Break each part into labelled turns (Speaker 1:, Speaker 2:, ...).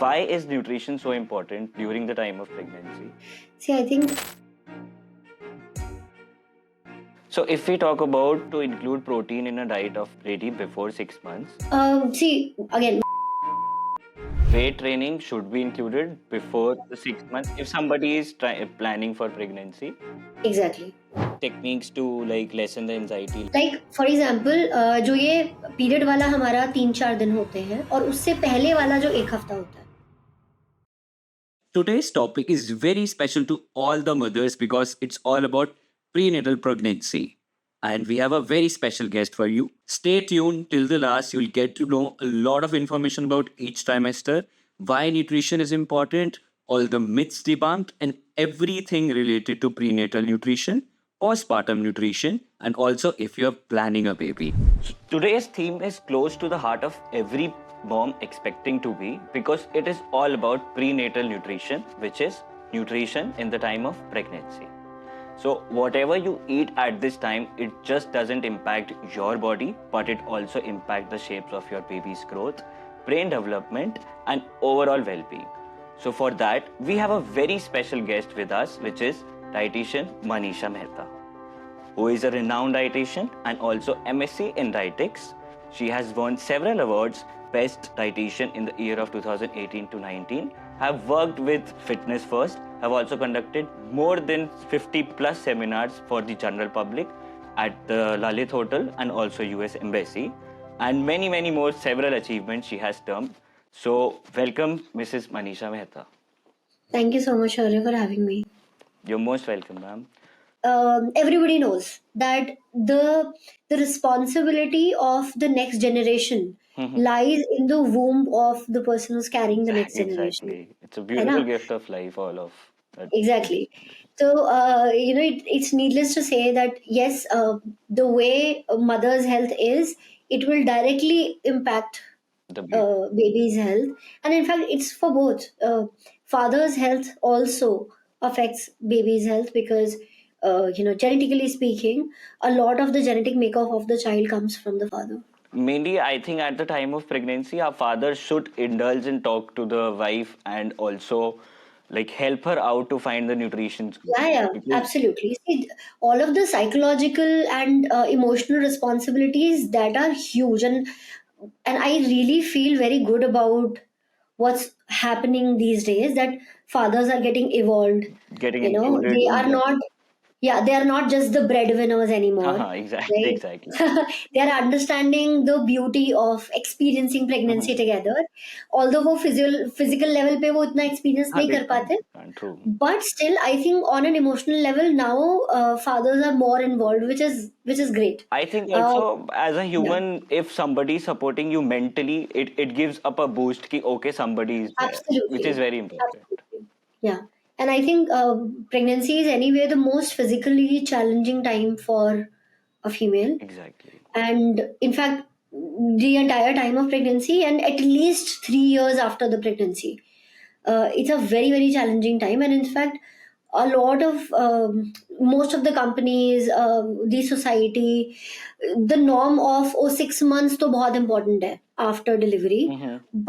Speaker 1: why is nutrition so important during the time of pregnancy?
Speaker 2: See, I think
Speaker 1: So if we talk about to include protein in a diet of lady before 6 months,
Speaker 2: see again.
Speaker 1: weight training should be included before the 6 months if somebody is planning for pregnancy.
Speaker 2: Exactly.
Speaker 1: Techniques to like lessen the anxiety.
Speaker 2: Like for example जो ये period वाला हमारा 3-4 दिन होते हैं और उससे पहले वाला जो 1 हफ्ता होता है.
Speaker 3: Today's topic is very special to all the mothers because it's all about prenatal pregnancy. And we have a very special guest for you. Stay tuned till the last. You'll get to know a lot of information about each trimester, why nutrition is important, all the myths debunked, and everything related to prenatal nutrition, postpartum nutrition, and also if you're planning a baby.
Speaker 1: Today's theme is close to the heart of every mom expecting to be because it is all about prenatal nutrition, which is nutrition in the time of pregnancy. So whatever you eat at this time, it just doesn't impact your body, but it also impacts the shapes of your baby's growth, brain development, and overall well-being. So for that, we have a very special guest with us, which is dietitian Manisha Mehta, who is a renowned dietitian and also MSc in dietetics. She has won several awards, Best Dietitian in the year of 2018 to 19, have worked with Fitness First, have also conducted more than 50 plus seminars for the general public at the Lalit Hotel and also US Embassy, and many more several achievements she has termed. So welcome Mrs. Manisha Mehta.
Speaker 2: Thank you so much, Shirley, for having me.
Speaker 1: You're most welcome, ma'am.
Speaker 2: Everybody knows that the responsibility of the next generation lies in the womb of the person who's carrying the next generation.
Speaker 1: Exactly. It's a
Speaker 2: है
Speaker 1: beautiful
Speaker 2: ना?
Speaker 1: gift of life, all of that.
Speaker 2: Exactly. So, it's needless to say that yes, the way a mother's health is, it will directly impact
Speaker 1: The baby.
Speaker 2: baby's health. And in fact, it's for both. Father's health also affects baby's health because, genetically speaking, a lot of the genetic makeup of the child comes from the father.
Speaker 1: Mainly, I think at the time of pregnancy, our father should indulge and talk to the wife and also like help her out to find the nutrition.
Speaker 2: Yeah,
Speaker 1: Because
Speaker 2: absolutely. See, all of the psychological and emotional responsibilities that are huge, and I really feel very good about what's happening these days. That fathers are getting evolved.
Speaker 1: getting
Speaker 2: You know,
Speaker 1: included
Speaker 2: they
Speaker 1: in
Speaker 2: are
Speaker 1: the
Speaker 2: not. Yeah, they are not just the breadwinners anymore,
Speaker 1: exactly,
Speaker 2: right?
Speaker 1: exactly.
Speaker 2: They are understanding the beauty of experiencing pregnancy together. Although वो physical level पे वो उतना experience नहीं
Speaker 1: They
Speaker 2: कर पाते,
Speaker 1: true.
Speaker 2: but still I think on an emotional level now fathers are more involved, which is great.
Speaker 1: I think
Speaker 2: uh,
Speaker 1: also as a
Speaker 2: yeah,
Speaker 1: human, if somebody is supporting you mentally, it gives up a boost ki okay, somebody is there, which is
Speaker 2: absolutely,
Speaker 1: very important.
Speaker 2: absolutely, yeah. And I think pregnancy is anyway the most physically challenging time for a female,
Speaker 1: Exactly.
Speaker 2: and in fact the entire time of pregnancy and at least 3 years after the pregnancy, it's a very challenging time. And in fact a lot of most of the companies, the society, the norm of 6 months तो बहुत important है after delivery,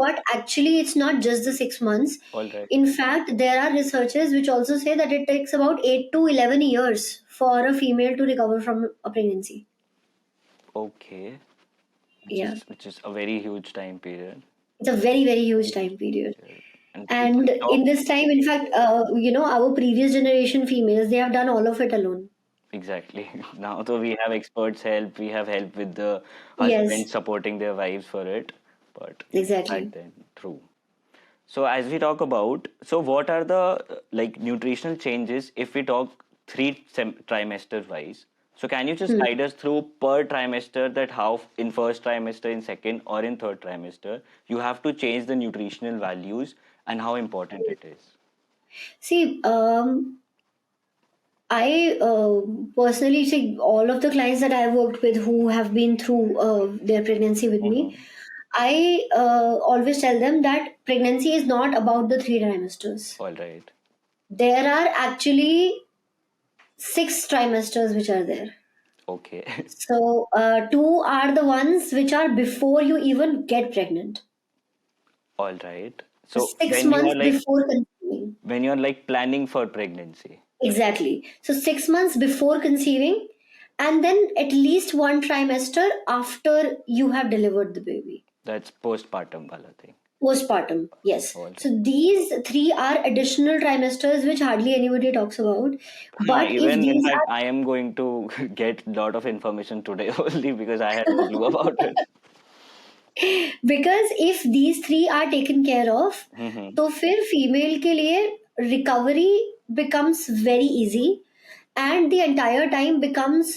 Speaker 2: but actually it's not just the 6 months.
Speaker 1: All right.
Speaker 2: In fact there are researchers which also say that it takes about 8 to 11 years for a female to recover from a pregnancy.
Speaker 1: Okay.
Speaker 2: Yeah,
Speaker 1: Which is a very huge time period.
Speaker 2: it's a very huge time period.
Speaker 1: And
Speaker 2: And
Speaker 1: top-
Speaker 2: in this time, in fact, our previous generation females, they have done all of it alone.
Speaker 1: Exactly. Now, so we have experts help, we have help with the
Speaker 2: Yes,
Speaker 1: husbands supporting their wives for it. But
Speaker 2: exactly.
Speaker 1: back then, true. So as we talk about, so what are the like nutritional changes if we talk trimester wise? So can you just guide us through per trimester that how in first trimester, in second or in third trimester, you have to change the nutritional values and how important it is?
Speaker 2: See, I personally see all of the clients that I've worked with who have been through their pregnancy with me. I always tell them that pregnancy is not about the 3 trimesters.
Speaker 1: All right.
Speaker 2: There are actually 6 trimesters which are there.
Speaker 1: Okay.
Speaker 2: So, two are the ones which are before you even get pregnant.
Speaker 1: All right. So
Speaker 2: 6 months before conceiving.
Speaker 1: when you're like planning for pregnancy.
Speaker 2: Exactly. So 6 months before conceiving, and then at least one trimester after you have delivered the baby.
Speaker 1: That's postpartum wala thing.
Speaker 2: Postpartum, yes.
Speaker 1: All right.
Speaker 2: So these three are additional trimesters which hardly anybody talks about. But if
Speaker 1: Even in
Speaker 2: these
Speaker 1: fact,
Speaker 2: are,
Speaker 1: I am going to get a lot of information today only because I had no clue about it.
Speaker 2: because if these three are taken care of,
Speaker 1: Mhm.
Speaker 2: तो फिर female के लिए recovery becomes very easy, and the entire time becomes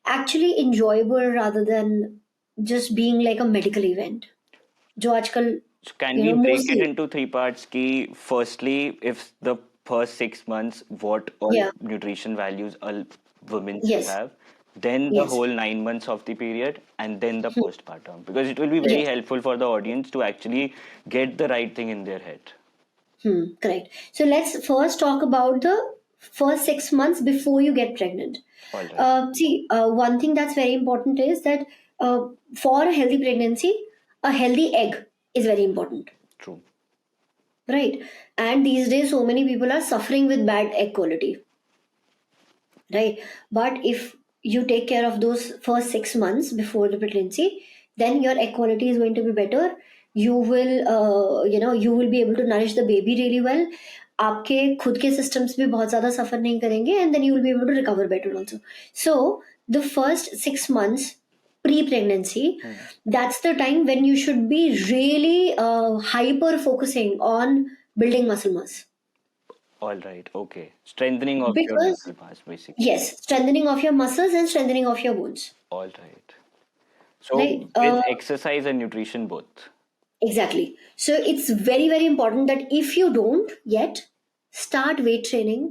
Speaker 2: actually enjoyable rather than just being like a medical event. जो आजकल
Speaker 1: So can we break it
Speaker 2: mostly,
Speaker 1: into three parts? Ki firstly, if the first 6 months, what all
Speaker 2: yeah,
Speaker 1: nutrition values a woman should
Speaker 2: yes,
Speaker 1: have, then the
Speaker 2: yes,
Speaker 1: whole 9 months of the period, and then the postpartum, because it will be very
Speaker 2: yes.
Speaker 1: helpful for the audience to actually get the right thing in their head.
Speaker 2: Correct. So let's first talk about the first 6 months before you get pregnant.
Speaker 1: All right.
Speaker 2: See, one thing that's very important is that for a healthy pregnancy, a healthy egg is very important,
Speaker 1: True.
Speaker 2: right? And these days, so many people are suffering with bad egg quality, right? But if you take care of those first 6 months before the pregnancy, then your egg quality is going to be better. You will you will be able to nourish the baby really well. आपके खुद के systems भी बहुत ज़्यादा suffer नहीं करेंगे, and then you will be able to recover better also. So the first 6 months pre-pregnancy, that's the time when you should be really hyper focusing on building muscle mass.
Speaker 1: All right. Okay. Strengthening of your
Speaker 2: Because
Speaker 1: muscle mass, basically.
Speaker 2: yes, strengthening of your muscles and strengthening of your bones.
Speaker 1: All right. So
Speaker 2: Right.
Speaker 1: with exercise and nutrition both.
Speaker 2: Exactly. So it's very, very important that if you don't yet, start weight training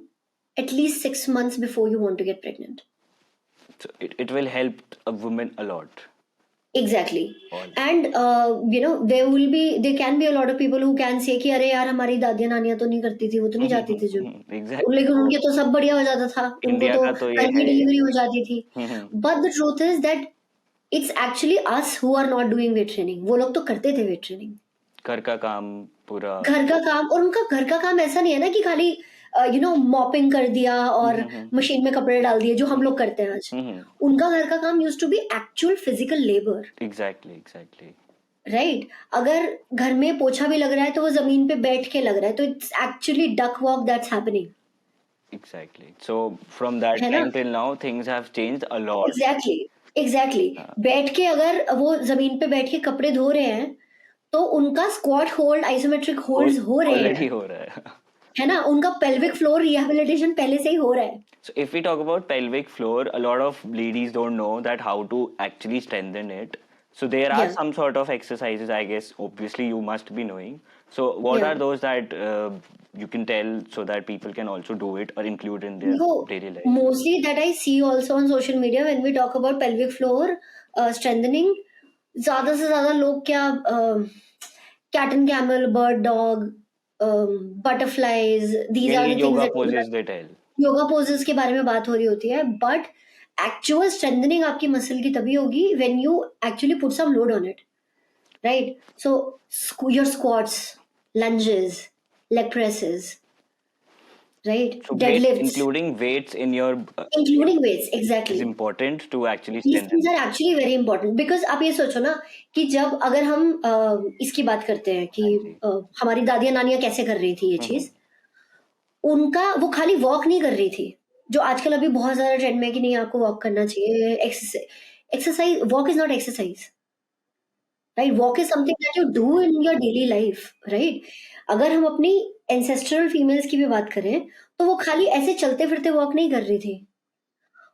Speaker 2: at least 6 months before you want to get pregnant.
Speaker 1: So it will help a woman a lot.
Speaker 2: Exactly.
Speaker 1: All
Speaker 2: And there can be a lot of people who can say कि अरे यार हमारी दादियाँ नानियाँ तो नहीं करती थी, वो तो नहीं जाती थी जिम,
Speaker 1: exactly.
Speaker 2: लेकिन उनके तो सब बढ़िया हो जाता था, उनको
Speaker 1: इंडिया
Speaker 2: तो
Speaker 1: का तो ये
Speaker 2: घर में
Speaker 1: है।
Speaker 2: डिलीवरी हो जाती थी.
Speaker 1: हम्म,
Speaker 2: But the truth is that it's actually us who are not doing weight training. वो लोग तो करते थे weight training.
Speaker 1: घर का काम पूरा।
Speaker 2: घर का काम, और उनका घर का काम ऐसा नहीं है ना कि खाली मॉपिंग कर दिया और मशीन में कपड़े डाल दिए जो हम लोग करते हैं आज. उनका घर का काम used to be actual physical labour.
Speaker 1: Exactly.
Speaker 2: Right. अगर घर में पोछा भी लग रहा है तो वो जमीन पे बैठ के लग रहा है, तो it's actually duck walk that's happening.
Speaker 1: Exactly. So from that
Speaker 2: है ना?
Speaker 1: time till now, things have changed a lot.
Speaker 2: Exactly. बैठ के अगर वो जमीन पे बैठ के कपड़े धो रहे हैं तो उनका स्क्वाट होल्ड, आइसोमेट्रिक होल्ड्स हो रहे
Speaker 1: Already
Speaker 2: हैं,
Speaker 1: हो रहा है.
Speaker 2: है ना? उनका पेल्विक फ्लोर रिहैबिलिटेशन पहले से ही हो रहा है.
Speaker 1: So if we talk about pelvic floor, a lot of ladies don't know that how to actually strengthen it. So there are
Speaker 2: Yeah.
Speaker 1: some sort of exercises, I guess. Obviously, you must be knowing. So what
Speaker 2: Yeah.
Speaker 1: are those that you can tell so that people can also do it or include in their daily life?
Speaker 2: Mostly that I see also on social media when we talk about pelvic floor strengthening, ज्यादा से ज्यादा लोग क्या cat and camel, bird dog, butterflies, these are
Speaker 1: Mainly
Speaker 2: the things
Speaker 1: yoga
Speaker 2: that
Speaker 1: poses they tell.
Speaker 2: Yoga poses के बारे में बात हो रही होती है. बट एक्चुअल स्ट्रेंथनिंग आपकी मसल की तभी होगी when you actually put some load on it, right? So your squats, lunges, leg presses, right?
Speaker 1: So
Speaker 2: Deadlifts,
Speaker 1: including weights in your
Speaker 2: including weights, exactly.
Speaker 1: is important to actually
Speaker 2: These
Speaker 1: strengthen.
Speaker 2: things are actually very important because आप ये सोचो ना कि जब अगर हम इसकी बात करते हैं कि हमारी दादियाँ नानियाँ कैसे कर रही थी ये चीज, उनका वो खाली वॉक नहीं कर रही थी जो आजकल अभी बहुत ज्यादा ट्रेंड में है कि नहीं आपको वॉक करना चाहिए. Exercise, walk is not exercise, right? Walk is something that you do in your daily life, right? अगर हम अपनी एंसेस्ट्रल फीमेल्स की भी बात करें तो वो खाली ऐसे चलते फिरते वॉक नहीं कर रही थी.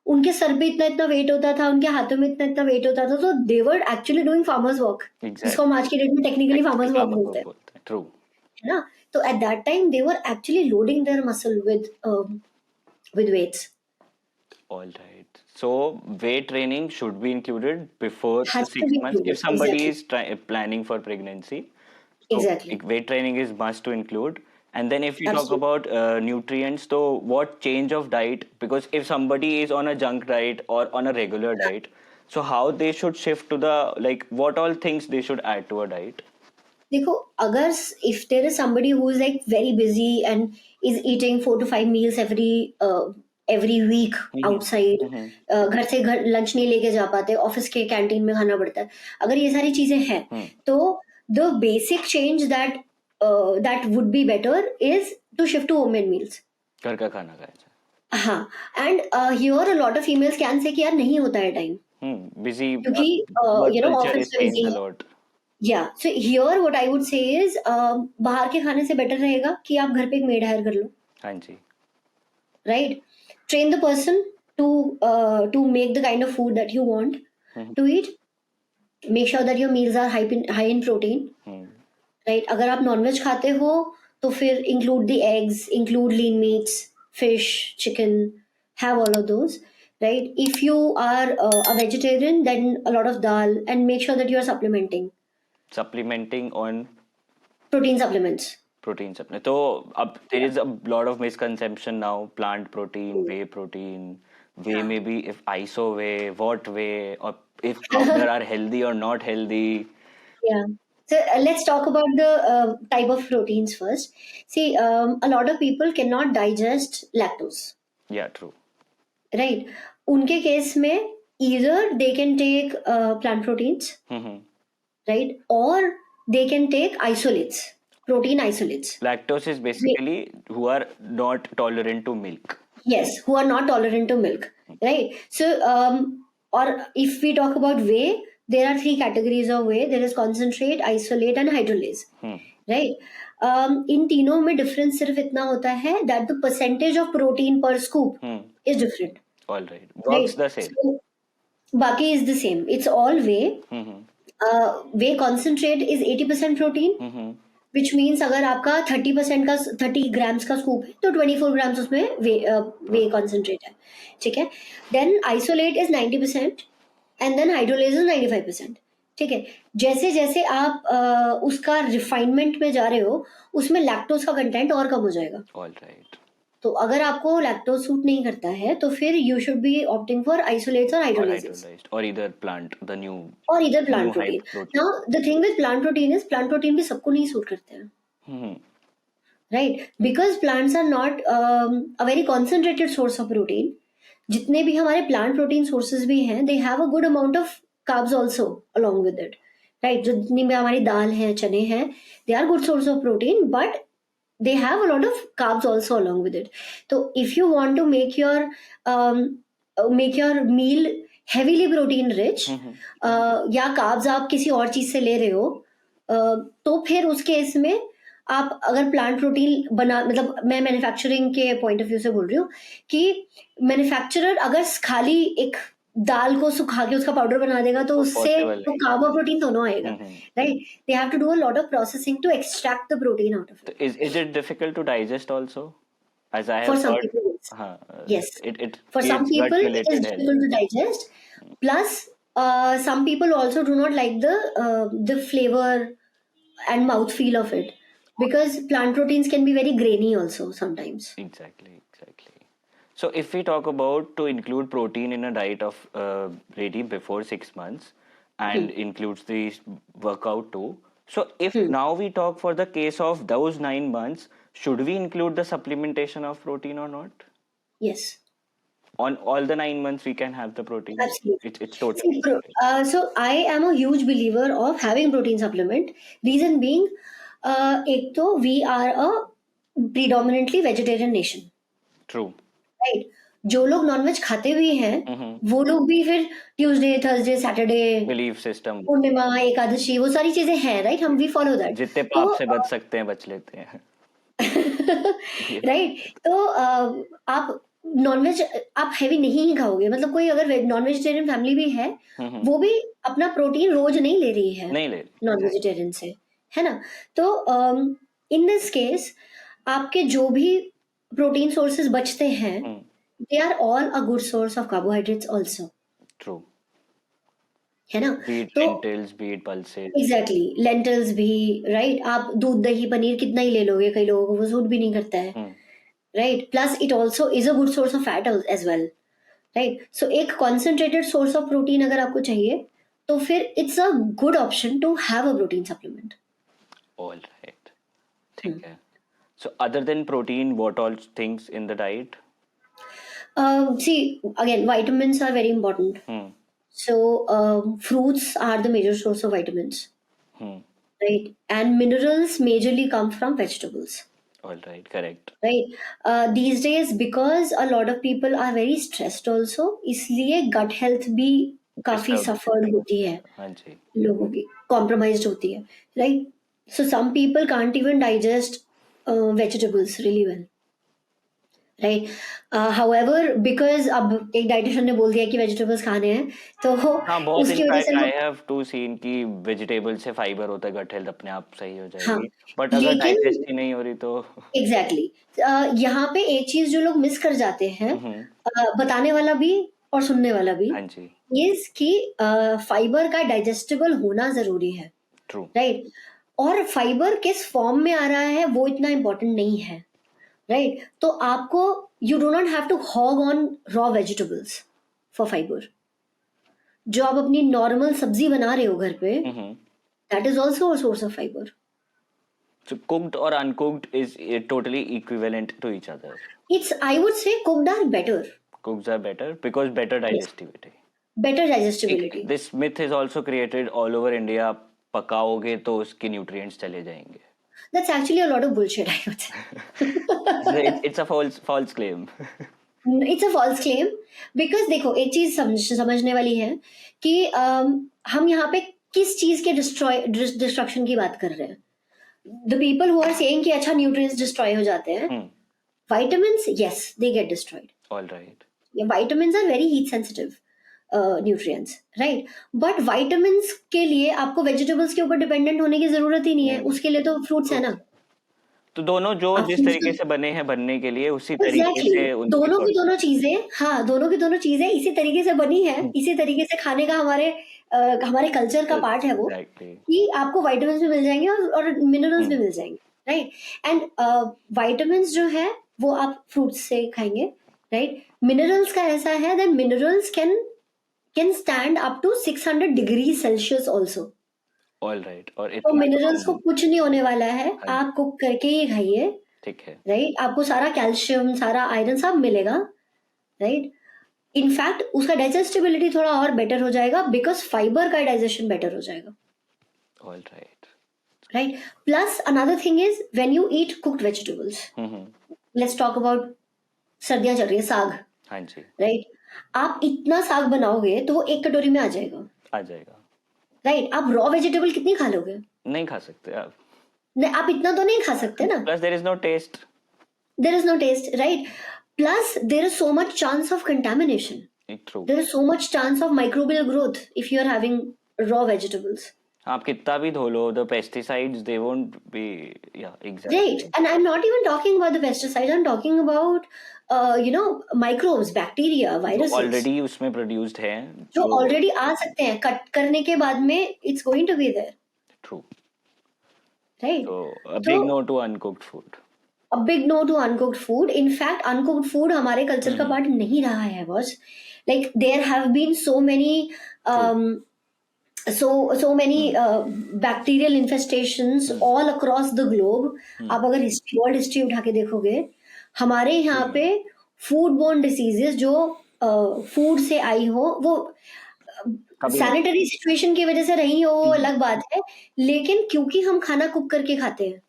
Speaker 2: उनके सर पे इतना इतना वेट होता था, उनके हाथों में इतना इतना वेट होता था, तो they were actually doing farmers walk, जिसको हम आज की डेट में टेक्निकली फार्मर्स वॉक बोलते हैं,
Speaker 1: True.
Speaker 2: है ना? तो at that time they were actually loading there muscle with weights.
Speaker 1: All right. So weight training should be included before the
Speaker 2: Has to
Speaker 1: 6
Speaker 2: be
Speaker 1: months.
Speaker 2: included,
Speaker 1: If somebody
Speaker 2: exactly.
Speaker 1: is planning for pregnancy, so
Speaker 2: Exactly.
Speaker 1: weight training is must to include. And then if you talk
Speaker 2: Absolutely.
Speaker 1: about nutrients, so what change of diet? Because if somebody is on a junk diet or on a regular diet, so how they should shift to the, like, what all things they should add to a diet?
Speaker 2: देखो, अगर if there is somebody who is like very busy and is eating 4 to 5 meals every week outside, घर से घर lunch नहीं लेके जा पाते, office के कैंटीन में खाना पड़ता है, अगर ये सारी चीजें हैं, तो the basic change that would be better is to shift to homemade meals.
Speaker 1: घर का खाना खाया जाए.
Speaker 2: हाँ, and here a lot of females can say कि यार नहीं होता है टाइम,
Speaker 1: Busy.
Speaker 2: क्योंकि
Speaker 1: Work
Speaker 2: you know
Speaker 1: culture
Speaker 2: office
Speaker 1: is
Speaker 2: में
Speaker 1: changed
Speaker 2: busy
Speaker 1: a
Speaker 2: है.
Speaker 1: lot.
Speaker 2: Yeah, so here what I would say is बाहर के खाने से बेटर रहेगा कि आप घर पे एक मेड हायर कर लो,
Speaker 1: हाँ जी.
Speaker 2: right? Train the person to make the kind of food that you want to eat. Make sure that your meals are high in protein, right? अगर आप नॉनवेज खाते हो तो फिर include the eggs, include lean meats, fish, chicken, have all of those, right? If you are a vegetarian, then a lot of dal, and make sure that you are
Speaker 1: Supplementing on
Speaker 2: protein supplements.
Speaker 1: protein supplement. So there is a lot of misconception now. Plant protein, whey protein, whey maybe if iso whey, what whey, or if powder are healthy or not healthy.
Speaker 2: Yeah. So let's talk about the type of proteins first. See, a lot of people cannot digest lactose,
Speaker 1: Yeah, true.
Speaker 2: right? उनके case में either they can take plant proteins, right? Or they can take isolates, protein isolates.
Speaker 1: Lactose is basically who are not tolerant to milk.
Speaker 2: Yes, who are not tolerant to milk, right? So, or if we talk about whey, there are 3 categories of whey. There is concentrate, isolate, and hydrolase, right? इन तीनों में difference सिर्फ इतना होता है that the percentage of protein per scoop is different.
Speaker 1: All right. Works the same.
Speaker 2: So, बाकी is the same. It's all whey. Whey concentrate is 80% protein, which means अगर आपका 30% का 30 grams का स्कूप है तो 24 grams उसमें वे concentrate है, ठीक है. Then isolate is 90% and then hydrolase is 95%, ठीक है. जैसे जैसे आप उसका रिफाइनमेंट में जा रहे हो उसमें लैक्टोज का कंटेंट और कम हो जाएगा.
Speaker 1: All right.
Speaker 2: तो अगर आपको लैक्टोज सूट नहीं करता है तो फिर you should be opting for isolates और
Speaker 1: Or
Speaker 2: hydrolysates
Speaker 1: hydrolyzed. Or either plant, the new.
Speaker 2: और इधर plant
Speaker 1: New
Speaker 2: protein.
Speaker 1: hype protein.
Speaker 2: Now the thing with plant protein is plant protein भी सबको नहीं सूट करते हैं, right? Because plants are not a very concentrated source of protein. जितने भी हमारे प्लांट प्रोटीन सोर्सेज भी हैं they have a good amount of carbs also along with it, right? जो जितनी भी हमारी दाल है, चने हैं, they are good source of protein but they have a lot of carbs also along with it. So if you want to make your meal heavily protein rich, या carbs आप किसी और चीज से ले रहे हो, तो फिर उस केस में आप अगर प्लांट प्रोटीन बना, मतलब मैं मैन्युफैक्चरिंग के पॉइंट ऑफ व्यू से बोल रही हूँ कि मैन्युफैक्चरर अगर खाली एक दाल को सुखा के उसका पाउडर बना देगा तो उससे तो कार्ब और प्रोटीन दोनों आएगा, right? They have to do a lot of processing to extract the protein out of it.
Speaker 1: Is it difficult to digest also? As I have
Speaker 2: For some
Speaker 1: heard.
Speaker 2: people, yes.
Speaker 1: It
Speaker 2: For some
Speaker 1: aids
Speaker 2: people, it is
Speaker 1: gut-related health.
Speaker 2: difficult to digest. Plus, some people also do not like the flavor and mouthfeel of it because plant proteins can be very grainy also sometimes.
Speaker 1: Exactly. So if we talk about to include protein in a diet of ready before 6 months and includes the workout too. So if now we talk for the case of those 9 months, should we include the supplementation of protein or not?
Speaker 2: Yes.
Speaker 1: On all the 9 months we can have the protein.
Speaker 2: Absolutely.
Speaker 1: It's totally.
Speaker 2: So I am a huge believer of having protein supplement. Reason being, एक तो we are a predominantly vegetarian nation.
Speaker 1: True.
Speaker 2: Right? जो लोग nonveg खाते भी हैं वो लोग भी फिर Tuesday, Thursday, Saturday,
Speaker 1: belief system,
Speaker 2: Purnima, Ekadashi, वो सारी चीजें हैं, राइट? हम भी फॉलो दैट.
Speaker 1: जितने पाप से बच सकते हैं बच लेते हैं.
Speaker 2: राइट? तो आप नॉनवेज आप हैवी नहीं खाओगे, मतलब कोई अगर नॉन वेजिटेरियन फैमिली भी है वो भी अपना प्रोटीन रोज नहीं ले रही है नॉन वेजिटेरियन से, है ना? तो इन दिस केस आपके जो भी प्रोटीन सोर्सेज बचते हैं they are all a good source of carbohydrates also.
Speaker 1: True.
Speaker 2: है ना?
Speaker 1: तो lentils, beet pulses.
Speaker 2: Exactly, lentils भी, राइट? आप दूध, दही, पनीर कितना ही ले लोगे, कई लोगों को वो सूट भी नहीं करता है, right? Plus it also is a good source of fat as well, right? So एक कॉन्सेंट्रेटेड सोर्स ऑफ प्रोटीन अगर आपको चाहिए तो फिर it's a good option to have a protein supplement.
Speaker 1: All right. ठीक है. So other than protein, what all things in the diet?
Speaker 2: See, again, vitamins are very important.
Speaker 1: Hmm.
Speaker 2: So, fruits are the major source of vitamins,
Speaker 1: Hmm.
Speaker 2: right? And minerals majorly come from vegetables,
Speaker 1: All right. Correct.
Speaker 2: right? These days, because a lot of people are very stressed also, इसलिए gut health भी काफी
Speaker 1: Disturbed.
Speaker 2: suffered होती है
Speaker 1: हाँ जी.
Speaker 2: लोगों की, compromised होती है, right? So some people can't even digest vegetables really well. Right however because अब एक डाइटिशियन ने बोल दिया कि वेजिटेबल्स खाने हैं तो
Speaker 1: हाँ, बहुत
Speaker 2: उसकी वजह
Speaker 1: इनफैक्ट
Speaker 2: से
Speaker 1: आई
Speaker 2: लोग
Speaker 1: हैव टू सीन कि वेजिटेबल से फाइबर होता है, गट हेल्थ अपने आप सही हो
Speaker 2: हाँ
Speaker 1: जाएगी. बट अगर
Speaker 2: लेकिन
Speaker 1: डाइजेस्ट ही नहीं हो रही तो
Speaker 2: एग्जैक्टली यहाँ पे एक चीज जो लोग मिस कर जाते हैं
Speaker 1: हम्म.
Speaker 2: बताने वाला भी और सुनने वाला भी
Speaker 1: हाँ जी.
Speaker 2: इज कि फाइबर का डाइजेस्टेबल होना जरूरी है
Speaker 1: ट्रू.
Speaker 2: राइट और फाइबर किस फॉर्म में आ रहा है वो इतना इम्पोर्टेंट नहीं है राइट तो आपको you do not have to hog on raw vegetables for fibre जो आप अपनी नॉर्मल सब्जी बना रहे हो घर पे
Speaker 1: hmm.
Speaker 2: That is also a source of fibre
Speaker 1: So cooked or uncooked is totally equivalent to each other.
Speaker 2: It's I would say cooked are better
Speaker 1: Cooked are better because better digestivity.
Speaker 2: Better digestibility
Speaker 1: This myth is also created all over India. पकाओगे तो उसके nutrients चले जाएंगे.
Speaker 2: That's actually a lot of bullshit I would say
Speaker 1: It's a false claim.
Speaker 2: It's a false claim because देखो एक चीज समझने वाली है कि हम यहाँ पे किस चीज के डिस्ट्रक्शन की बात कर रहे हैं the people who are saying कि अच्छा न्यूट्रिएंट्स डिस्ट्रॉय हो जाते हैं
Speaker 1: Hmm.
Speaker 2: vitamins yes they get destroyed
Speaker 1: All right.
Speaker 2: vitamins are very heat sensitive nutrients right but vitamins के लिए आपको vegetables के ऊपर डिपेंडेंट होने की जरूरत ही नहीं है उसके लिए तो फ्रूट्स है ना
Speaker 1: तो दोनों जो
Speaker 2: आप
Speaker 1: जिस
Speaker 2: fruits
Speaker 1: तरीके
Speaker 2: का
Speaker 1: से बने हैं बनने के लिए उसी तरीके
Speaker 2: एग्जैक्टली
Speaker 1: से उनकी
Speaker 2: दोनों की
Speaker 1: sort-
Speaker 2: दोनों चीजें हाँ दोनों की दोनों चीजें इसी तरीके से बनी है इसी तरीके से खाने का हमारे कल्चर का पार्ट है वो
Speaker 1: Exactly.
Speaker 2: कि आपको विटामिन्स भी मिल जाएंगे और मिनरल्स भी मिल जाएंगे राइट एंड विटामिन्स जो है वो आप फ्रूट्स से खाएंगे राइट मिनरल्स का ऐसा है that minerals can stand up to 600 degree Celsius also
Speaker 1: All right. और
Speaker 2: तो
Speaker 1: इतना
Speaker 2: मिनरल्स को कुछ नहीं होने वाला है
Speaker 1: हाँ।
Speaker 2: आप कुक करके ही खाइए
Speaker 1: ठीक है.
Speaker 2: राइट आपको सारा कैल्शियम सारा आयरन सब मिलेगा राइट इनफैक्ट उसका डाइजेस्टिबिलिटी थोड़ा और बेटर हो जाएगा बिकॉज फाइबर का डाइजेशन बेटर हो जाएगा
Speaker 1: All right.
Speaker 2: Right plus another thing is when you eat cooked vegetables
Speaker 1: hmm.
Speaker 2: Let's talk about सर्दियां चल रही है साग
Speaker 1: हाँ जी.
Speaker 2: राइट आप इतना साग बनाओगे तो वो एक कटोरी में आ जाएगा
Speaker 1: आ जाएगा.
Speaker 2: राइट आप रॉ वेजिटेबल कितनी खा लोगे
Speaker 1: नहीं खा सकते आप.
Speaker 2: नहीं आप इतना तो नहीं खा सकते ना
Speaker 1: Plus there is no taste.
Speaker 2: there is no taste right plus there is so much chance of contamination
Speaker 1: True.
Speaker 2: there is so much chance of microbial growth if you are having raw vegetables
Speaker 1: आप कितना भी धो लो, the pesticides they won't be, yeah, exactly.
Speaker 2: right and I'm not even talking about the pesticides I'm talking about microbes bacteria viruses
Speaker 1: Already उसमें produced है.
Speaker 2: जो already आ सकते हैं cut करने के बाद में it's going to be there
Speaker 1: True.
Speaker 2: right
Speaker 1: So a big no to uncooked food.
Speaker 2: a big no to uncooked food in fact uncooked food हमारे कल्चर का पार्ट नहीं रहा है boss like there have been so many so many bacterial infestations all across the globe आप अगर history world history उठा के देखोगे हमारे यहाँ पे फूड बोर्न डिसीजेस जो फूड से आई हो वो सैनिटरी सिचुएशन की वजह से रही हो वो अलग बात है लेकिन क्योंकि हम खाना कुक करके खाते हैं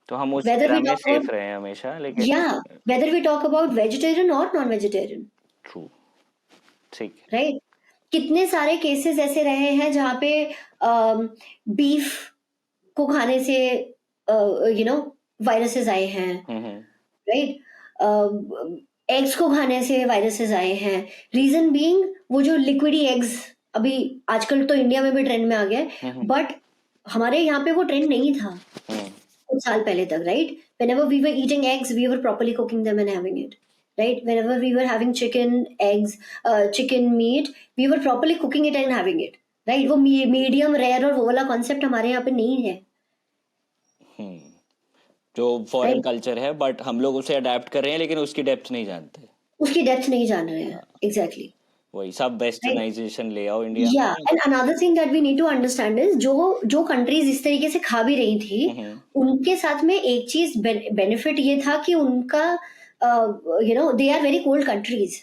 Speaker 1: तो हम उस
Speaker 2: Whether we
Speaker 1: में
Speaker 2: talk
Speaker 1: सेफ
Speaker 2: about-
Speaker 1: रहे हैं हमेशा, लेकिन
Speaker 2: yeah whether we talk about vegetarian or non vegetarian
Speaker 1: true. ठीक है.
Speaker 2: राइट कितने सारे केसेस ऐसे रहे हैं जहाँ पे बीफ को खाने से वायरसेस आए हैं राइट एग्स को खाने से वायरसेस आए हैं रीजन बीइंग वो जो लिक्विडी एग्स अभी आजकल तो इंडिया में भी ट्रेंड में आ गया है बट हमारे यहाँ पे वो ट्रेंड नहीं था कुछ साल पहले तक right whenever we were eating eggs we were properly cooking them and having it right whenever we were having chicken eggs chicken meat we were properly cooking it and having it right वो medium rare और वो वाला concept हमारे यहाँ पे नहीं है
Speaker 1: जो फॉरेन
Speaker 2: Right.
Speaker 1: कल्चर है, बट हम लोग उसे अडेप्ट कर रहे हैं लेकिन उसकी डेप्थ नहीं जानते.
Speaker 2: उसकी डेप्थ नहीं जान रहे हैं एग्जैक्टली
Speaker 1: वही सब
Speaker 2: right?
Speaker 1: वेस्टर्नाइजेशन ले आओ इंडिया
Speaker 2: Yeah,
Speaker 1: में.
Speaker 2: and another thing that we need to understand is जो कंट्रीज इस तरीके से खा भी रही थी, उनके साथ में एक चीज बेनिफिट ये था कि उनका they are very cold countries,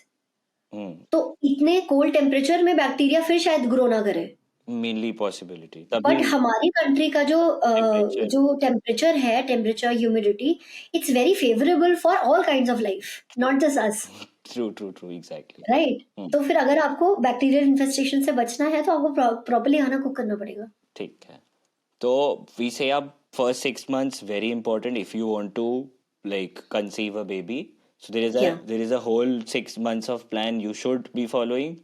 Speaker 2: तो इतने कोल्ड टेम्परेचर में बैक्टीरिया फिर शायद ग्रो ना करे.
Speaker 1: मेनली पॉसिबिलिटी
Speaker 2: बट
Speaker 1: तभी
Speaker 2: हमारी कंट्री का
Speaker 1: टेम्परेचर.
Speaker 2: जो टेम्परेचर है, temperature, humidity, it's very favourable for all kinds of life, not just us,
Speaker 1: true exactly.
Speaker 2: Right? तो फिर अगर आपको बैक्टीरियल इन्फेस्टेशन से बचना है तो आपको प्रॉपर्ली खाना कुक करना पड़ेगा.
Speaker 1: ठीक है. तो वी से अब first 6 months very important if you want to like conceive a baby. So
Speaker 2: Yeah.
Speaker 1: there is a whole 6 months of plan you should be following.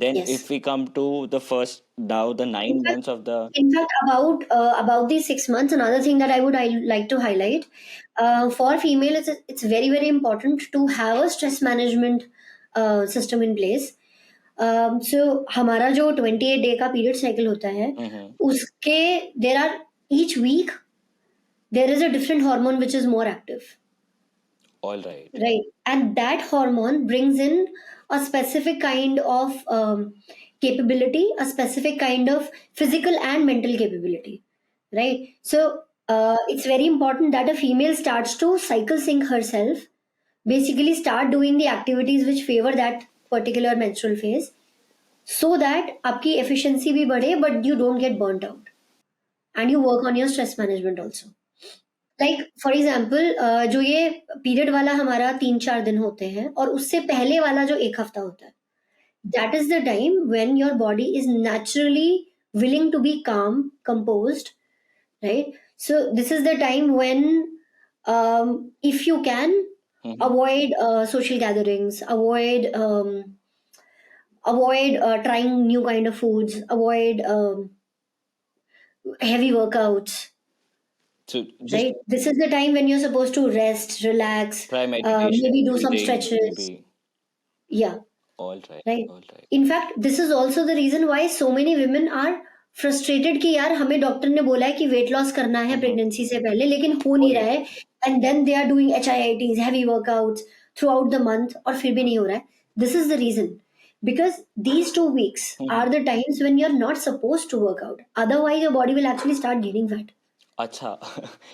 Speaker 1: Then
Speaker 2: Yes.
Speaker 1: if we come to the first now the 9 months of the
Speaker 2: In fact, about these 6 months, another thing that I like to highlight, for female, it's very very important to have a stress management system in place. So हमारा जो 28 day का period cycle होता है, उसके there are each week there is a different hormone which is more active.
Speaker 1: all right.
Speaker 2: Right. And that hormone brings in a specific kind of capability, a specific kind of physical and mental capability. Right. So it's very important that a female starts to cycle sync herself, basically start doing the activities which favor that particular menstrual phase, so that आपकी efficiency भी बढ़े, but you don't get burnt out. And you work on your stress management also. Like for example जो ये period वाला हमारा 3-4 दिन होते हैं और उससे पहले वाला जो 1 हफ्ता होता है, that is the time when your body is naturally willing to be calm, composed, right? So this is the time when if you can avoid social gatherings, avoid trying new kind of foods, avoid heavy workouts.
Speaker 1: So just
Speaker 2: Right, this is the time when you're supposed to rest, relax,
Speaker 1: try meditation,
Speaker 2: maybe do some
Speaker 1: breathing,
Speaker 2: stretches.
Speaker 1: maybe.
Speaker 2: Yeah,
Speaker 1: All right.
Speaker 2: right.
Speaker 1: All right.
Speaker 2: In fact, this is also the reason why so many women are frustrated कि यार हमें doctor ने बोला है कि weight loss करना है pregnancy से पहले, लेकिन हो नहीं रहा है, and then they are doing HIITs, heavy workouts throughout the month, और फिर भी नहीं हो रहा है. This is the reason, because these 2 weeks are the times when you're not supposed to work out. Otherwise, your body will actually start gaining fat.
Speaker 1: अच्छा.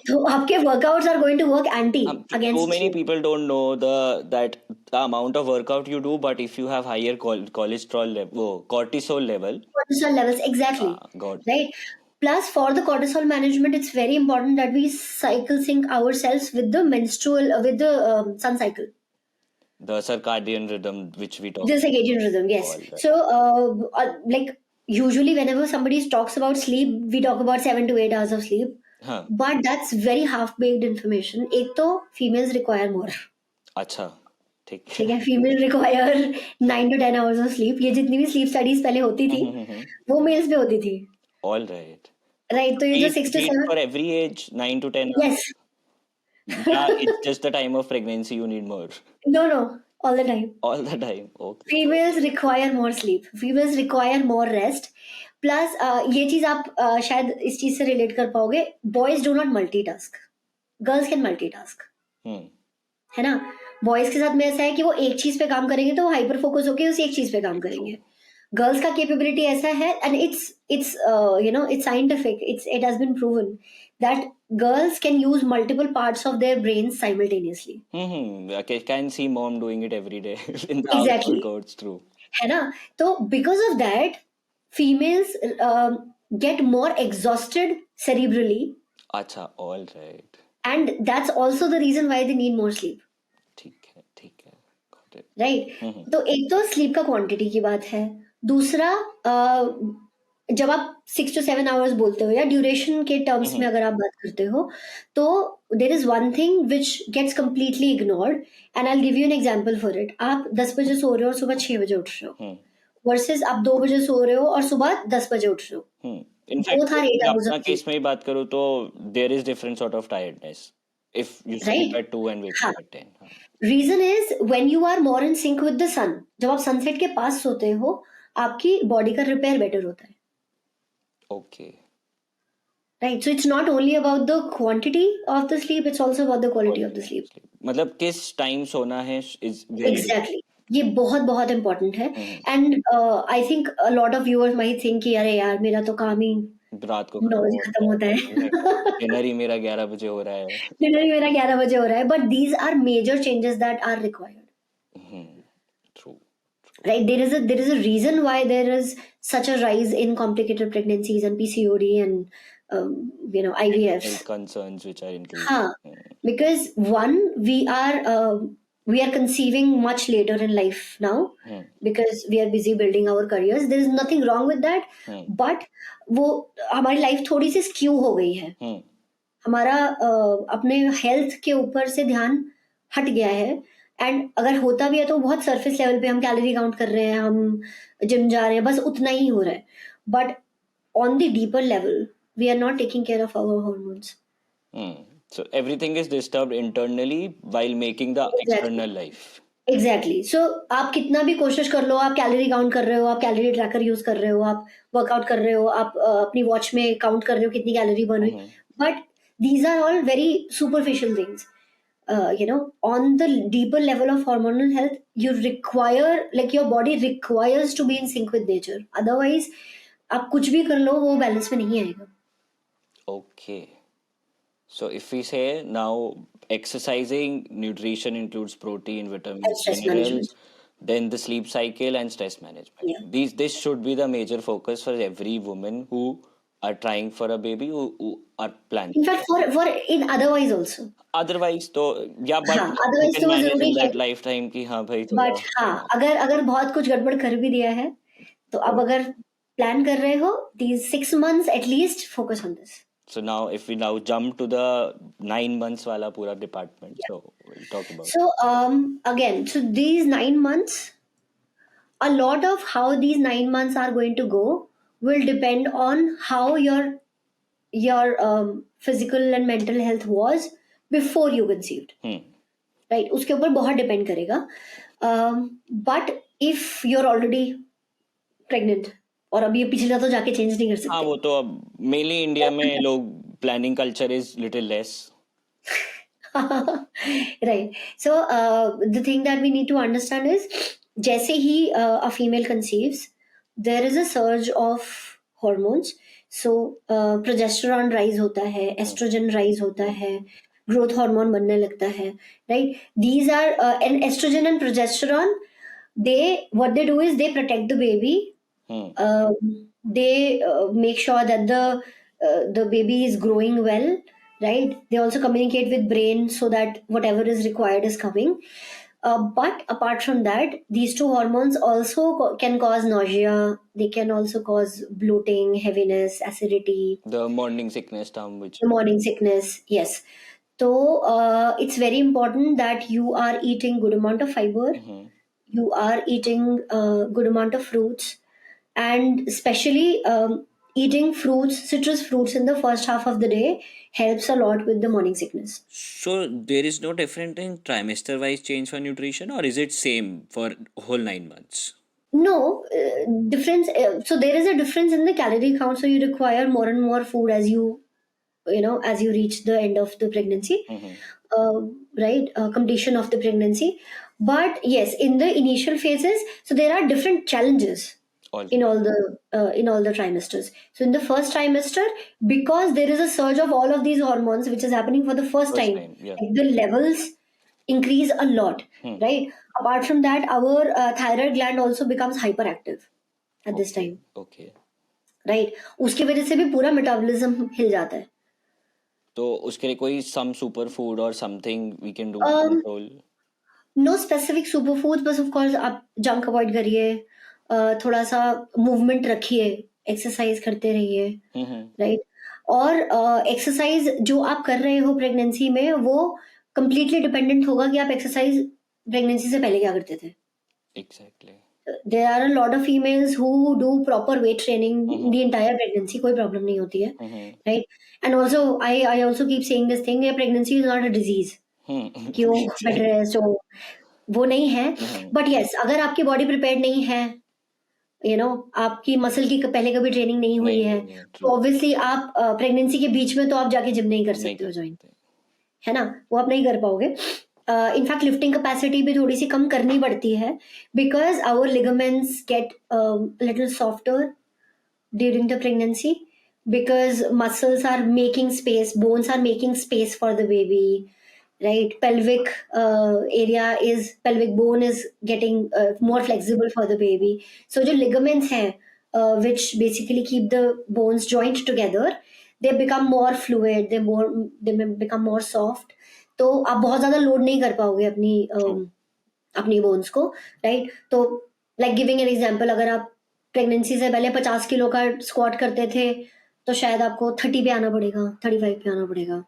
Speaker 2: So आपके workouts are going to work anti against
Speaker 1: So many
Speaker 2: you.
Speaker 1: people don't know that the amount of workout you do, but if you have higher cholesterol level, cortisol level,
Speaker 2: Cortisol levels, exactly.
Speaker 1: God.
Speaker 2: Right. Plus, for the cortisol management, it's very important that we cycle sync ourselves with the with the sun cycle,
Speaker 1: The circadian rhythm which we talk
Speaker 2: the circadian rhythm. Yes.
Speaker 1: All right.
Speaker 2: So, like usually, whenever somebody talks about sleep, we talk about 7 to 8 hours of sleep.
Speaker 1: हाँ.
Speaker 2: But that's very half-baked information. एक तो females require more.
Speaker 1: अच्छा. ठीक
Speaker 2: ठीक है, female require 9 to 10 hours of sleep. ये जितनी भी स्लीप स्टडीज पहले होती थी वो मेल्स पे होती थी,
Speaker 1: All right.
Speaker 2: राइट? तो ये जो 6 to 7,
Speaker 1: for every age 9 to 10
Speaker 2: yes,
Speaker 1: yeah, it's just the time of pregnancy you need more
Speaker 2: no, all the time.
Speaker 1: all the time. Okay.
Speaker 2: Females require more sleep. Females require more rest. Plus ये चीज आप शायद इस चीज से relate कर पाओगे. Boys do not multitask. Girls can multitask. है ना? बॉयज के साथ में ऐसा है कि वो एक चीज पे काम करेंगे तो वो हाइपर फोकस होकर उस एक चीज पे काम करेंगे. गर्ल्स का कैपेबिलिटी ऐसा है, and it's scientific, it has been proven that girls can use multiple parts of their brains simultaneously.
Speaker 1: I can see mom doing it every day in the
Speaker 2: Exactly.
Speaker 1: household codes. True.
Speaker 2: है ना? तो because of that, females get more exhausted cerebrally,
Speaker 1: अच्छा. All right.
Speaker 2: and that's also the reason why they need more sleep.
Speaker 1: ठीक है. Got it.
Speaker 2: Right. तो एक तो sleep का क्वांटिटी की बात है, दूसरा जब आप 6 to 7 hours बोलते हो या ड्यूरेशन के टर्म्स में अगर आप बात करते हो, तो there is one thing which gets completely ignored, and I will give you an example for it. आप 10 बजे सो रहे हो और सुबह 6 बजे उठ रहे हो, वर्सेस आप 2 बजे सो रहे हो और सुबह 10 बजे उठ रहे हो. Both are 8 hours
Speaker 1: अपना
Speaker 2: of
Speaker 1: केस
Speaker 2: sleep.
Speaker 1: में ही बात करूँ तो there is different sort of tiredness if you sleep
Speaker 2: Right.
Speaker 1: at 2 and wake
Speaker 2: हाँ.
Speaker 1: up at 10. हाँ.
Speaker 2: Reason is when you are more in sync with the sun. जब आप sunset के पास सोते हो, आपकी बॉडी का रिपेयर बेटर होता है.
Speaker 1: Okay.
Speaker 2: Right. So it's not only about the quantity of the sleep, it's also about the quality of the sleep.
Speaker 1: मतलब किस टाइम सोना है is very
Speaker 2: Exactly. ये बहुत बहुत इम्पोर्टेंट है. And I think a lot of viewers might think कि अरे यार मेरा तो काम ही
Speaker 1: रात को
Speaker 2: 9 बजे खत्म होता है.
Speaker 1: डिनर ही मेरा 11 बजे हो रहा है.
Speaker 2: डिनर भी मेरा 11 बजे हो रहा है. But these are major changes that are required.
Speaker 1: True.
Speaker 2: Right, there is a reason why there is such a rise in complicated pregnancies and PCOD and IVFs.
Speaker 1: Health concerns which are increasing.
Speaker 2: Huh. Because one, we are conceiving much later in life now because we are busy building our careers. There is nothing wrong with that. But वो हमारी life थोड़ी सी skew हो गई है. हमारा अपने health के ऊपर से ध्यान हट गया है. एंड अगर होता भी है तो बहुत सरफेस लेवल पे हम कैलोरी काउंट कर रहे हैं, हम जिम जा रहे हैं, बस उतना ही हो रहा है. But on the deeper level we are not taking care of our hormones.
Speaker 1: So everything is disturbed internally while making the external life.
Speaker 2: Exactly. So आप कितना भी कोशिश कर लो, आप कैलोरी काउंट कर रहे हो, आप कैलोरी ट्रैकर यूज कर रहे हो, आप वर्कआउट कर रहे हो, आप अपनी वॉच में काउंट कर रहे हो कितनी कैलोरी बन हुई, but these are all very superficial things. On the deeper level of hormonal health, you require, like your body requires to be in sync with nature. Otherwise, आप कुछ भी कर लो वो बैलेंस में नहीं आएगा.
Speaker 1: Okay. So if we say now exercising, nutrition includes protein,
Speaker 2: And
Speaker 1: vitamins,
Speaker 2: stress
Speaker 1: minerals,
Speaker 2: management.
Speaker 1: then the sleep cycle and stress management.
Speaker 2: Yeah.
Speaker 1: This should be the major focus for every woman who are trying for a baby, who are planning.
Speaker 2: In fact, for in otherwise also.
Speaker 1: Otherwise तो yeah, but
Speaker 2: हाँ,
Speaker 1: you
Speaker 2: otherwise
Speaker 1: can
Speaker 2: तो वो
Speaker 1: manage
Speaker 2: जरूरी
Speaker 1: in
Speaker 2: है.
Speaker 1: that lifetime कि हाँ भाई
Speaker 2: but
Speaker 1: थोड़ा
Speaker 2: हाँ, अगर बहुत कुछ गड़बड़ कर भी दिया है तो अब अगर प्लान कर रहे हो, these 6 months at least focus on this.
Speaker 1: So now if we now jump to the 9 months वाला पूरा department, so we'll talk about.
Speaker 2: So again, so these 9 months, a lot of how these 9 months are going to go will depend on how your physical and mental health was before you conceived. Right, उसके ऊपर बहुत depend करेगा. But if you are already pregnant और अभी ये पिछला तो जाके चेंज नहीं कर
Speaker 1: हाँ
Speaker 2: सकते.
Speaker 1: वो तो अब मेनली इंडिया में लोग planning culture is little less.
Speaker 2: Right. So the thing that we need to understand is जैसे ही a female conceives, there is a surge of hormones. So progesterone rise होता है, estrogen rise होता है, growth hormone बनने लगता है, right? These are and estrogen and progesterone, what they do is they protect the baby. They make sure that the baby is growing well, right? They also communicate with brain so that whatever is required is coming. But apart from that, these two hormones also can cause nausea. They can also cause bloating, heaviness, acidity.
Speaker 1: The morning sickness term which.
Speaker 2: The morning sickness, yes. So it's very important that you are eating good amount of fiber. You are eating good amount of fruits, and especially eating fruits, citrus fruits in the first half of the day helps a lot with the morning sickness.
Speaker 1: So there is no difference in trimester wise change for nutrition, or is it same for whole 9 months?
Speaker 2: No difference. So there is a difference in the calorie count. So you require more and more food as as you reach the end of the pregnancy, right? Completion of the pregnancy. But yes, in the initial phases, so there are different challenges in all the trimesters. So in the first trimester, because there is a surge of all of these hormones which is happening for the first time,
Speaker 1: yeah.
Speaker 2: like the levels increase a lot, right? Apart from that, our thyroid gland also becomes hyperactive at this time.
Speaker 1: Okay.
Speaker 2: Right? उसकी वजह से भी पूरा metabolism हिल जाता है.
Speaker 1: तो उसके लिए कोई some superfood or something we can do to control?
Speaker 2: No specific superfoods, बस of course आप जंक अवॉइड करिए, थोड़ा सा मूवमेंट रखिए, एक्सरसाइज करते रहिए, राइट? और एक्सरसाइज जो आप कर रहे हो प्रेगनेंसी में वो कंप्लीटली डिपेंडेंट होगा कि आप एक्सरसाइज प्रेगनेंसी से पहले क्या करते थे.
Speaker 1: Exactly.
Speaker 2: There are a lot of females who do proper weight training the entire pregnancy, कोई प्रॉब्लम नहीं होती है, right? And also I also keep saying this thing, pregnancy is not a disease. कि वो बेड रेस्ट हो, वो नहीं है. बट यस, अगर आपकी बॉडी प्रिपेयर्ड नहीं है, आपकी मसल की पहले कभी ट्रेनिंग नहीं हुई है, तो ऑब्वियसली आप प्रेगनेंसी के बीच में तो आप जाके जिम नहीं कर सकते हो ज्वाइन, है ना? वो आप नहीं कर पाओगे. इनफैक्ट लिफ्टिंग कैपेसिटी भी थोड़ी सी कम करनी पड़ती है because our ligaments get little softer during the pregnancy because muscles are making space, bones are making space for the baby, right? Pelvic bone is getting more flexible for the baby. So the ligaments hai, which basically keep the bones joined together, they become more fluid, they become more soft. तो आप बहुत ज्यादा load नहीं कर पाओगे अपनी bones को, right? तो लाइक गिविंग एन एग्जांपल, अगर आप प्रेगनेंसी से पहले 50 किलो का स्क्वाट करते थे तो शायद आपको 30 पे आना पड़ेगा, 35 पे आना पड़ेगा.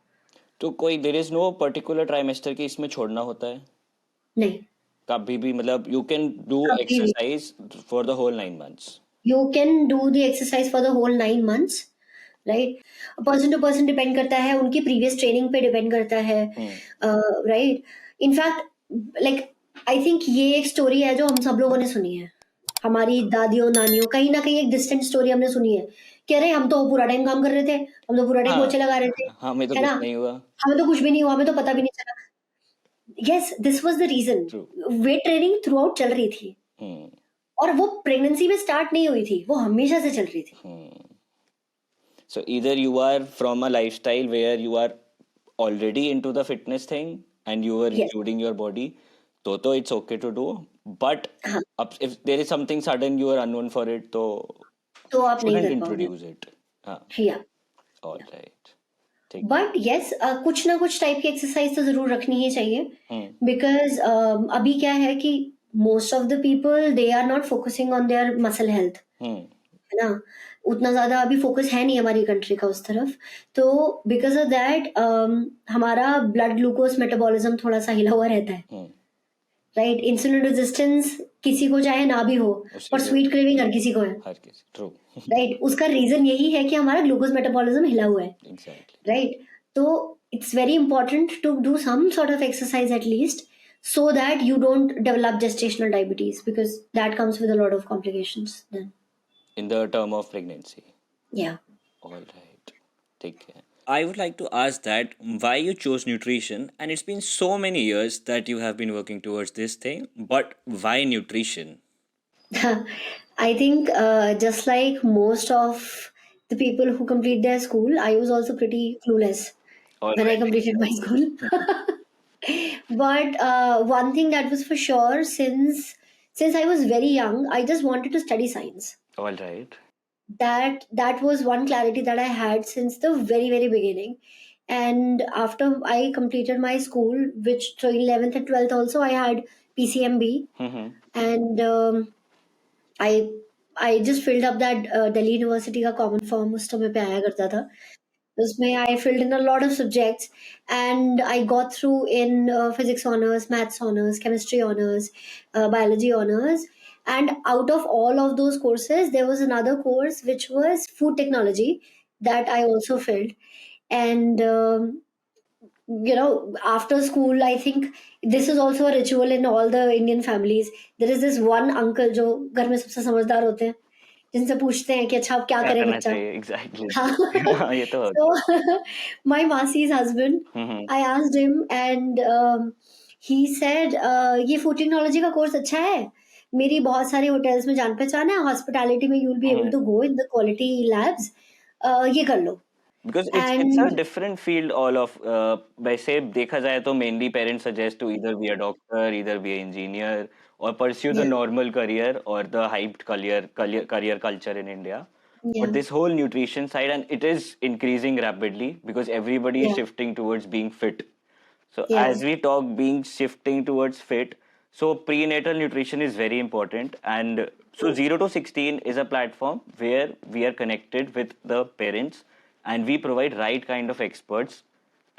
Speaker 1: तो कोई there is no particular trimester कि इसमें छोड़ना होता है
Speaker 2: नहीं,
Speaker 1: कभी भी, मतलब यू कैन डू
Speaker 2: कभी भी.
Speaker 1: Exercise for the whole 9 months.
Speaker 2: You can do the exercise for the whole 9 months, right? Person to person depend करता है, उनकी प्रीवियस ट्रेनिंग पे डिपेंड करता है, right? In fact like I think ये एक स्टोरी है जो हम सब लोगों ने सुनी है, हमारी दादियों नानियों, कहीं ना कहीं एक डिस्टेंट स्टोरी हमने सुनी है कि अरे हम तो पूरा टाइम काम कर रहे थे, हम तो पूरा टाइम
Speaker 1: हाँ.
Speaker 2: पोछे लगा रहे थे,
Speaker 1: हमें तो
Speaker 2: है
Speaker 1: कुछ
Speaker 2: ना,
Speaker 1: नहीं हुआ.
Speaker 2: हमें तो कुछ भी नहीं हुआ, हमें तो पता भी नहीं चला. Yes, this was the reason.
Speaker 1: True.
Speaker 2: Weight training throughout चल रही थी
Speaker 1: Hmm.
Speaker 2: और वो प्रेगनेंसी में स्टार्ट नहीं हुई थी, वो हमेशा से चल रही थी.
Speaker 1: Hmm. So either you are from a lifestyle where you are already into the fitness thing and you are
Speaker 2: Yes.
Speaker 1: including your body, so it's okay to do. But
Speaker 2: हाँ,
Speaker 1: if there is something sudden you are unknown for it, so
Speaker 2: तो आप नहीं
Speaker 1: shouldn't
Speaker 2: कर पाओगे.
Speaker 1: introduce it. हाँ,
Speaker 2: या
Speaker 1: all right. ठीक.
Speaker 2: But yes, कुछ ना कुछ टाइप की एक्सरसाइज तो जरूर रखनी ही चाहिए
Speaker 1: Hmm.
Speaker 2: बिकॉज अभी क्या है कि most of the people they are not focusing on their muscle health,
Speaker 1: Hmm.
Speaker 2: है ना? उतना ज्यादा अभी फोकस है नहीं हमारी कंट्री का उस तरफ. तो बिकॉज ऑफ दैट हमारा ब्लड ग्लूकोज मेटाबॉलिज्म थोड़ा सा हिला हुआ रहता है,
Speaker 1: Hmm.
Speaker 2: राइट? इंसुलिन रेजिस्टेंस किसी को चाहे ना भी हो,
Speaker 1: उसी
Speaker 2: पर
Speaker 1: को-
Speaker 2: स्वीट क्रेविंग हर किसी को है,
Speaker 1: हर किसी. True.
Speaker 2: राइट? उसका रीजन यही है कि हमारा ग्लूकोज मेटाबॉलिज्म हिला हुआ है,
Speaker 1: Exactly.
Speaker 2: right? So it's very important to do some sort of exercise at least so that you don't develop gestational diabetes because that comes with a lot of complications then.
Speaker 1: In the term of pregnancy.
Speaker 2: Yeah.
Speaker 1: All right. Take care. I would like to ask that why you chose nutrition, and it's been so many years that you have been working towards this thing, but why nutrition?
Speaker 2: I think just like most of the people who complete their school, I was also pretty clueless
Speaker 1: All
Speaker 2: when I
Speaker 1: right.
Speaker 2: completed my school. But one thing that was for sure, since I was very young, I just wanted to study science.
Speaker 1: All right.
Speaker 2: That was one clarity that I had since the very beginning. And after I completed my school, which so 11th and 12th also I had PCMB,
Speaker 1: Mm-hmm.
Speaker 2: and I just filled up that Delhi University का common form उस समय पे आया करता था. उसमें I filled in a lot of subjects and I got through in physics honors, maths honors, chemistry honors, biology honors. And out of all of those courses, there was another course which was food technology that I also filled. And after school, I think this is also a ritual in all the Indian families. There is this one uncle जो घर में सबसे समझदार होते हैं, जिनसे पूछते हैं कि अच्छा अब क्या
Speaker 1: क्या
Speaker 2: करे
Speaker 1: करना
Speaker 2: बच्चा.
Speaker 1: चाहिए? Exactly.
Speaker 2: हाँ.
Speaker 1: हाँ, ये तो होता
Speaker 2: So my Masi's husband,
Speaker 1: है.
Speaker 2: I asked him and he said ये फूड टेक्नोलॉजी का कोर्स अच्छा है, मेरी बहुत सारे होटल्स में जान पहचान है, हॉस्पिटैलिटी में you will be able to go in the quality labs, ये कर लो.
Speaker 1: Because it's a
Speaker 2: And
Speaker 1: different field all of वैसे देखा जाए तो mainly parents suggest to either be a doctor, either be an engineer or pursue the
Speaker 2: yeah,
Speaker 1: normal career or the hyped career culture in India.
Speaker 2: yeah,
Speaker 1: But this whole nutrition side, and it is increasing rapidly because everybody is
Speaker 2: yeah,
Speaker 1: shifting towards being fit. So
Speaker 2: yeah,
Speaker 1: as we talk being shifting towards fit, so prenatal nutrition is very important. And so 0 to 16 is a platform where we are connected with the parents and we provide right kind of experts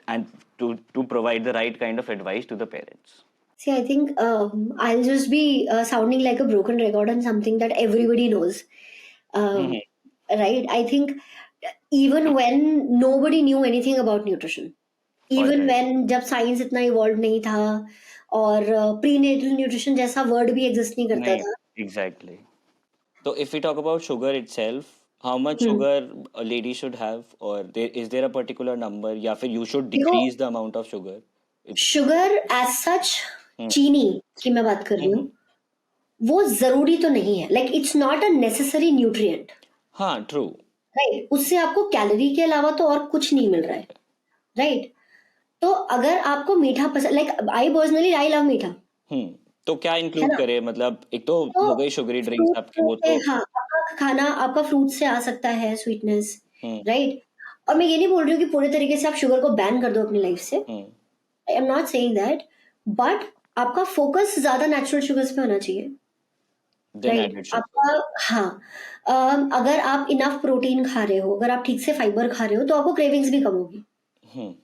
Speaker 1: and to provide the right kind of advice to the parents.
Speaker 2: See, I think I'll just be sounding like a broken record on something that everybody knows. Um,
Speaker 1: Mhm.
Speaker 2: right? I think even when nobody knew anything about nutrition,
Speaker 1: All
Speaker 2: even
Speaker 1: right.
Speaker 2: when जब science इतना evolve नहीं था और prenatal nutrition जैसा word भी exist नहीं करता
Speaker 1: Nahin,
Speaker 2: था.
Speaker 1: exactly. So if we talk about sugar itself, how much
Speaker 2: hmm.
Speaker 1: sugar a lady should have, or is there a particular number, या फिर you should
Speaker 2: देखो,
Speaker 1: decrease the amount of sugar?
Speaker 2: Sugar as such, चीनी की मैं बात कर रही हूँ, वो जरूरी तो नहीं है. Like it's not a necessary nutrient,
Speaker 1: हाँ ट्रू.
Speaker 2: राइट. उससे आपको कैलोरी के अलावा तो और कुछ नहीं मिल रहा है, राइट. तो अगर आपको मीठा पसंद, like I personally I love मीठा,
Speaker 1: तो क्या
Speaker 2: है
Speaker 1: इंक्लूड
Speaker 2: ना.
Speaker 1: करें, मतलब एक तो
Speaker 2: तो
Speaker 1: हो गई शुगरी ड्रिंक्स
Speaker 2: फ्रूट
Speaker 1: आपकी, वो
Speaker 2: से,
Speaker 1: तो.
Speaker 2: हाँ, आपका खाना आपका फ्रूट से आ सकता है, स्वीटनेस,
Speaker 1: हम्म.
Speaker 2: राइट. और मैं ये नहीं बोल रही हूँ कि पूरे तरीके से आप शुगर को बैन कर दो अपनी लाइफ से.
Speaker 1: Hmm.
Speaker 2: I am not saying that, but आपका फोकस ज्यादा नेचुरल शुगर्स पे होना चाहिए,
Speaker 1: देन
Speaker 2: राइट.
Speaker 1: Added sugar.
Speaker 2: आपका, हाँ, अगर आप इनफ प्रोटीन खा रहे हो, अगर आप ठीक से फाइबर खा रहे हो, तो आपको क्रेविंग्स भी कम होगी,
Speaker 1: हम्म.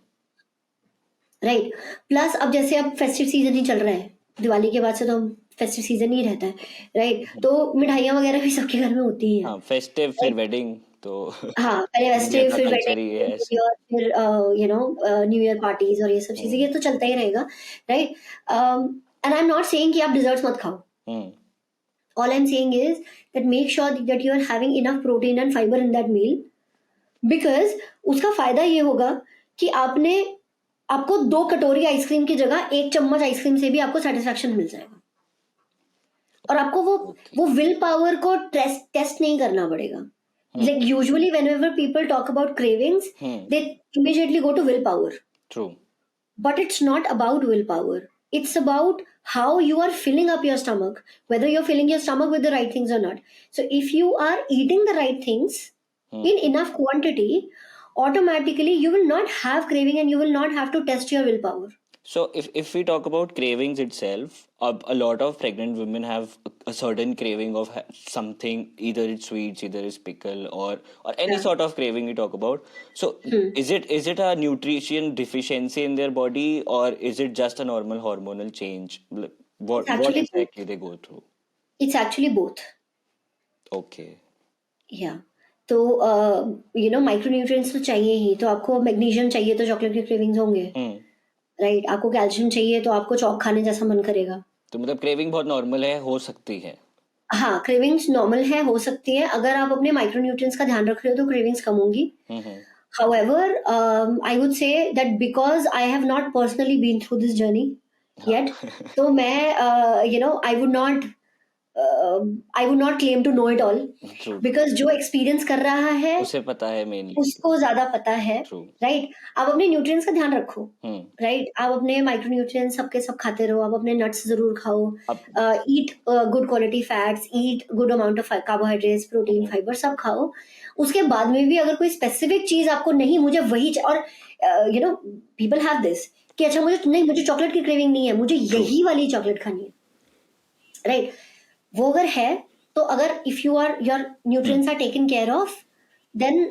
Speaker 2: राइट. प्लस अब जैसे अब फेस्टिव सीजन ही चल रहा है, दिवाली के बाद से तो फेस्टिव सीजन ही रहता है, राइट. तो मिठाइयाँ वगैरह भी सबके घर में होती ही है,
Speaker 1: हाँ फेस्टिव फिर
Speaker 2: राइट.
Speaker 1: वेडिंग तो
Speaker 2: हाँ, पहले
Speaker 1: इंडिया
Speaker 2: फेस्टिव,
Speaker 1: का
Speaker 2: फिर
Speaker 1: कल्चर ही है ऐसे.
Speaker 2: वेडिंग और फिर न्यू ईयर पार्टीज और ये सब चीजें, ये तो चलता ही रहेगा, right. And I am not saying कि आप डिजर्ट्स मत खाओ.
Speaker 1: हम्म.
Speaker 2: All I'm saying is that make sure that you are having enough protein and fiber in that meal, because उसका फायदा ये होगा कि आपको 2 कटोरी आइसक्रीम की जगह 1 चम्मच आइसक्रीम से भी आपको सेटिस्फेक्शन मिल जाएगा, और आपको वो विल पावर को टेस्ट नहीं करना पड़ेगा. Like usually whenever people talk about cravings, they immediately go to willpower.
Speaker 1: True.
Speaker 2: But it's not about willpower. It's about how you are filling up your stomach, whether you're filling your stomach with the right things or not. So if you are eating the right things in enough quantity, automatically you will not have craving and you will not have to test your willpower.
Speaker 1: So if we talk about cravings itself, a lot of pregnant women have a certain craving of something, either it's sweets, either it's pickle, or any
Speaker 2: Yeah.
Speaker 1: sort of craving we talk about. So is it a nutrition deficiency in their body, or is it just a normal hormonal change? What
Speaker 2: actually-
Speaker 1: exactly they go through?
Speaker 2: It's actually both.
Speaker 1: Okay.
Speaker 2: Yeah. तो micronutrients तो चाहिए ही. तो आपको magnesium चाहिए तो chocolate के cravings होंगे, right. आपको कैल्शियम चाहिए तो आपको चॉक खाने जैसा मन करेगा.
Speaker 1: तो मतलब क्रेविंग बहुत नॉर्मल है, हो सकती है.
Speaker 2: हाँ, क्रेविंग्स नॉर्मल है, हो सकती है. अगर आप अपने माइक्रोन्यूट्रिएंट्स का ध्यान रख रहे हो तो क्रेविंग्स कम होंगी. However, I would say that because I have not personally been through this journey yet, तो मैं I would not claim to know it all.
Speaker 1: True.
Speaker 2: Because जो एक्सपीरियंस कर रहा है
Speaker 1: उसे पता है मेनली.
Speaker 2: उसको ज्यादा पता है,
Speaker 1: True.
Speaker 2: राइट. आप अपने न्यूट्रिएंट्स का ध्यान रखो,
Speaker 1: हम्म.
Speaker 2: राइट. आप अपने माइक्रोन्यूट्रिएंट्स सबके सब खाते रहो. आप अपने नट्स जरूर खाओ.
Speaker 1: अब
Speaker 2: eat good quality fats, eat good amount of carbohydrates, protein, fibre सब खाओ. उसके बाद में भी अगर कोई स्पेसिफिक चीज आपको नहीं, मुझे वही और पीपल हैव दिस कि अच्छा मुझे चॉकलेट की क्रेविंग नहीं है, मुझे यही वाली चॉकलेट खानी है, राइट. वो अगर है तो अगर if your nutrients are taken care of, then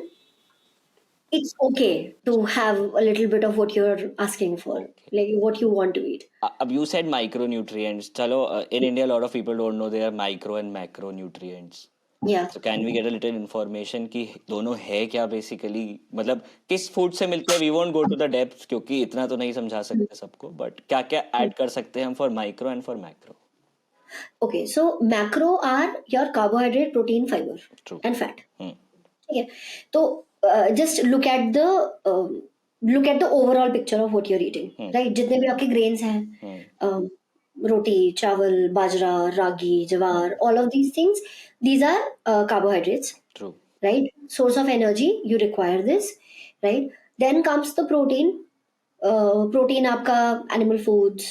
Speaker 2: it's okay to have a little bit of what you're asking for, like what you want to eat.
Speaker 1: अब you said micronutrients. चलो, in India a lot of people don't know there are micro and macronutrients.
Speaker 2: Yeah.
Speaker 1: So can we get a little information कि दोनों है क्या basically, मतलब किस food से मिलते हैं? We won't go to the depths क्योंकि इतना तो नहीं समझा सकते सबको, but क्या क्या ऐड कर सकते हैं हम for micro and for macro?
Speaker 2: Okay, so macro are your carbohydrate, protein, fiber,
Speaker 1: True.
Speaker 2: and fat.
Speaker 1: ठीक
Speaker 2: है. तो just look at the overall picture of what you're eating, right. जितने भी आपके grains हैं, रोटी, चावल, बाजरा, रागी, ज्वार, all of these things, these are carbohydrates.
Speaker 1: True.
Speaker 2: Right. Source of energy, you require this, right. Then comes the protein. Protein आपका animal foods,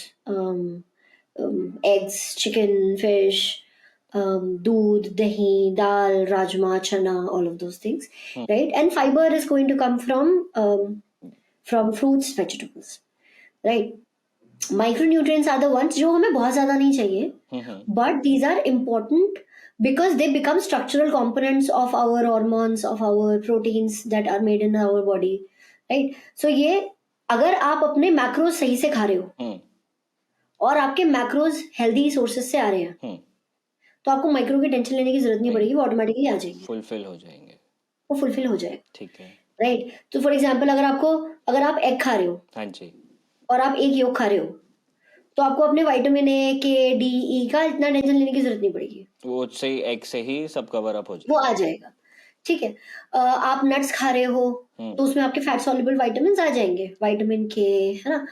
Speaker 2: eggs, chicken, fish, दूध, दही, दाल, राजमा, चना, all of those things, right. And fiber is going to come from fruits, vegetables, right. Micronutrients are the ones जो हमें बहुत ज्यादा नहीं चाहिए, but these are important because they become structural components of our hormones, of our proteins that are made in our body, right. So ये अगर आप अपने मैक्रोज सही से खा रहे हो और आपके मैक्रोज हेल्दी सोर्सेज से आ रहे हैं, तो आपको माइक्रो की टेंशन लेने की जरूरत नहीं पड़ेगी, वो ऑटोमेटिकली आ जाएंगे,
Speaker 1: फुलफिल हो जाएंगे,
Speaker 2: वो फुलफिल हो जाएगा.
Speaker 1: ठीक है,
Speaker 2: राइट. तो फॉर एग्जांपल अगर आप एग खा रहे हो,
Speaker 1: हाँ जी,
Speaker 2: और आप एक योग खा रहे हो, तो आपको अपने विटामिन ए, के, डी, ई का इतना टेंशन लेने की जरूरत नहीं पड़ेगी,
Speaker 1: वो से एग से ही सब कवर अप हो जाएगा,
Speaker 2: वो आ जाएगा. ठीक है. आप नट्स खा रहे हो तो उसमें आपके फैट सॉल्युबल विटामिन आ जाएंगे, विटामिन के, है ना.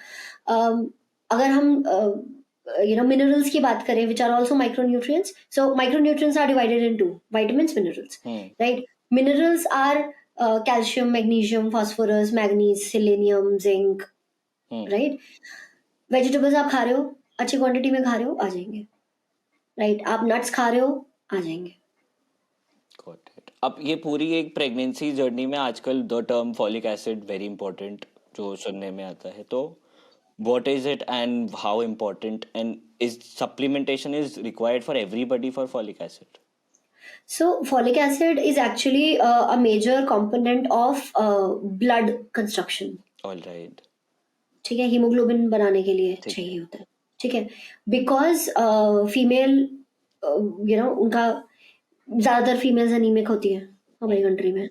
Speaker 2: अगर हम मिनरल्स की बात करें which are also micronutrients, so micronutrients are divided into, vitamins, minerals, right? Minerals are calcium, magnesium, phosphorus, manganese, selenium, zinc, right? Vegetables आप खा रहे हो, अच्छी क्वांटिटी में खा रहे हो, आ जाएंगे, राइट? आप नट्स खा रहे हो, आ जाएंगे.
Speaker 1: Got it. अब ये पूरी एक प्रेगनेंसी जर्नी में आजकल the term folic acid very important जो सुनने में आता है, तो what is it and how important, and is supplementation is required for everybody for folic acid?
Speaker 2: So folic acid is actually a major component of blood construction.
Speaker 1: All right.
Speaker 2: ठीक है, haemoglobin बनाने के लिए
Speaker 1: ठीक
Speaker 2: चाहिए होता है. ठीक है, बिकॉज फीमेल उनका ज्यादातर फीमेल्स एनीमिक होती है हमारी कंट्री में,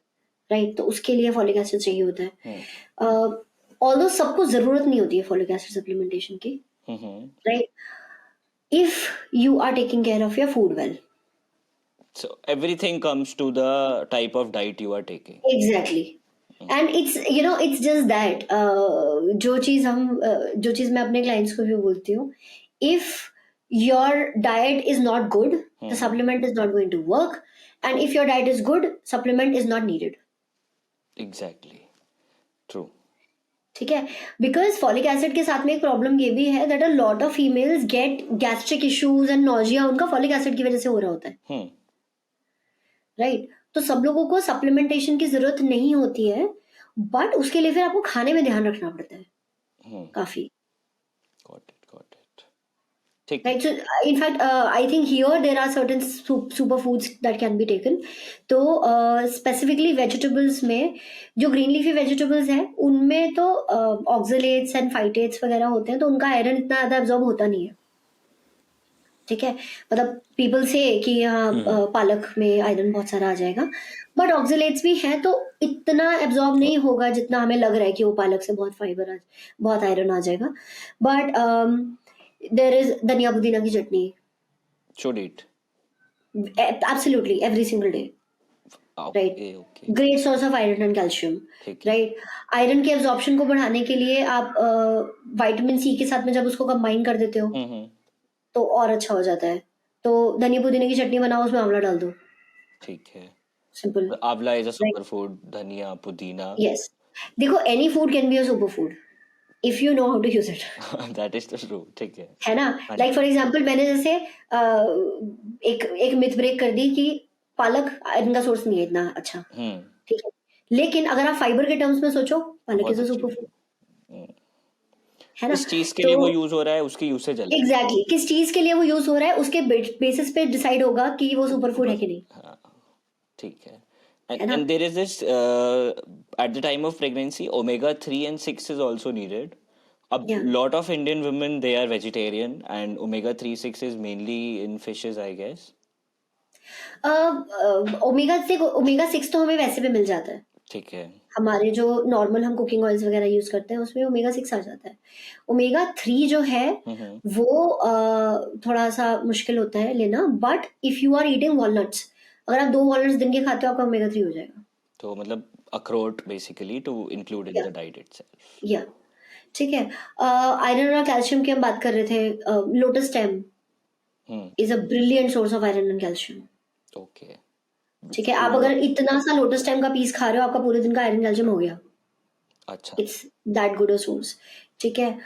Speaker 2: राइट? तो उसके लिए फॉलिक एसिड चाहिए होता है. ऑल्दो सबको जरूरत नहीं होती है फॉलिक एसिड सप्लीमेंटेशन की, right? If you are taking care of your food well.
Speaker 1: So everything comes to the type of diet you are taking.
Speaker 2: Exactly. And it's just that जो चीज मैं अपने क्लाइंट्स को भी बोलती हूँ, if your diet is not good, the supplement is not going to work, and if your diet is good, supplement is not needed.
Speaker 1: Exactly. True.
Speaker 2: ठीक है, बिकॉज फॉलिक एसिड के साथ में एक प्रॉब्लम ये भी है that a lot of females get gastric issues and nausea, उनका फॉलिक एसिड की वजह से हो रहा होता है, राइट? तो सब लोगों को सप्लीमेंटेशन की जरूरत नहीं होती है, बट उसके लिए फिर आपको खाने में ध्यान रखना पड़ता है काफी,
Speaker 1: Got it. ठीक.
Speaker 2: Right? So in fact I think here there are certain super foods that can be taken. तो स्पेसिफिकली वेजिटेबल्स में जो ग्रीन लीफी वेजिटेबल्स हैं उनमें तो ऑक्सलेट्स एंड फाइटेट्स वगैरह होते हैं, तो उनका आयरन इतना ज्यादा एब्जॉर्ब होता नहीं है. ठीक है, मतलब पीपल से कि हाँ पालक में आयरन बहुत सारा आ जाएगा, बट ऑक्सलेट्स भी हैं तो इतना एब्जॉर्ब नहीं होगा जितना हमें लग रहा है कि वो पालक से बहुत आयरन आ जाएगा. बट देयर इज धनिया पुदीना की चटनी,
Speaker 1: Should eat.
Speaker 2: Absolutely every single day, right?
Speaker 1: Okay.
Speaker 2: Great source of iron and calcium,
Speaker 1: ठीक है.
Speaker 2: राइट? आयरन के एब्जॉर्प्शन को बढ़ाने के लिए आप विटामिन सी के साथ में जब उसको कंबाइन कर देते हो तो और अच्छा हो जाता है. तो धनिया पुदीने की चटनी बनाओ, उसमें आंवला डाल दो,
Speaker 1: ठीक है.
Speaker 2: सिंपल.
Speaker 1: आंवला इज अ सुपर फूड. धनिया पुदीना.
Speaker 2: यस, देखो any food can be a super food if you know how to use it.
Speaker 1: That is the true. ठीक है.
Speaker 2: है ना? लाइक फॉर एग्जांपल मैंने जैसे एक मिथ ब्रेक कर दी कि पालक आयरन का सोर्स नहीं है इतना अच्छा, ठीक है, लेकिन अगर आप फाइबर के टर्म्स में सोचो, पालक इज अ सुपर फूड, है ना?
Speaker 1: किस चीज के लिए वो यूज हो रहा है उसकी यूसेज अलग.
Speaker 2: एग्जैक्टली, किस चीज के लिए वो यूज हो रहा है उसके बेसिस पे डिसाइड होगा कि वो सुपर फूड है कि नहीं.
Speaker 1: ठीक है. And there is this at the time of pregnancy, omega-3 and 6 is also needed. A lot of Indian women, they are vegetarian, and omega-3, 6 is mainly in fishes, I guess.
Speaker 2: Omega 6 तो हमें वैसे भी मिल जाता है.
Speaker 1: ठीक है.
Speaker 2: हमारे जो नॉर्मल हम कुकिंग ऑयल्स वगैरह यूज करते हैं उसमें ओमेगा 6 आ जाता है. ओमेगा 3 जो है वो थोड़ा सा मुश्किल होता है लेना, but if you are eating walnuts, अगर आप 2 वॉलनट्स दिन के खाते हो आपका ओमेगा 3 हो जाएगा.
Speaker 1: तो मतलब अखरोट basically to include in the diet itself.
Speaker 2: या ठीक है. आयरन और कैल्शियम की हम बात कर रहे थे. Lotus stem is a brilliant source of iron and calcium.
Speaker 1: Okay.
Speaker 2: ठीक है, आप अगर इतना सा लोटस स्टेम का पीस खा रहे हो आपका पूरे दिन का आयरन कैल्शियम हो गया.
Speaker 1: अच्छा.
Speaker 2: It's that good a source. ठीक है.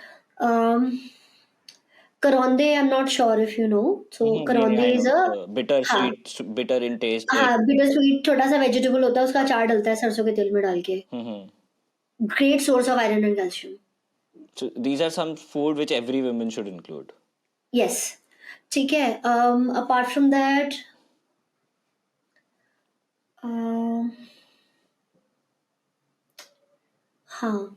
Speaker 2: Karonde, I am not sure if you know. So karonde is a
Speaker 1: bitter sweet, bitter in taste.
Speaker 2: हाँ, बिटर स्वीट छोटा सा वेजिटेबल होता है, उसका अचार डलता है सरसों के तेल में डाल के. Great source of iron and calcium.
Speaker 1: So these are some food which every woman should include.
Speaker 2: Yes. ठीक है. Apart from that, हाँ,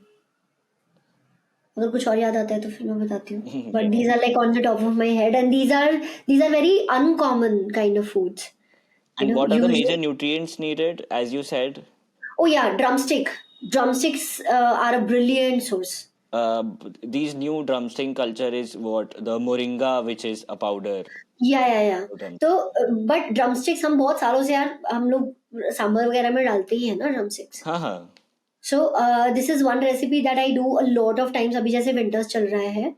Speaker 2: अगर कुछ और याद आता है तो फिर मैं बताती हूँ. But these are like on the top of my head, and these are very uncommon kind of foods.
Speaker 1: And what are the major nutrients needed, as you said?
Speaker 2: Oh yeah, drumsticks are a brilliant source.
Speaker 1: These new drumstick culture is what the moringa, which is a powder.
Speaker 2: या तो but drumsticks हम बहुत सालों से यार हम लोग सांभर वगैरह में डालते ही है ना ड्रमस्टिक्स.
Speaker 1: हाँ.
Speaker 2: So this is one recipe that I do a lot of times. अभी जैसे winters चल रहा है,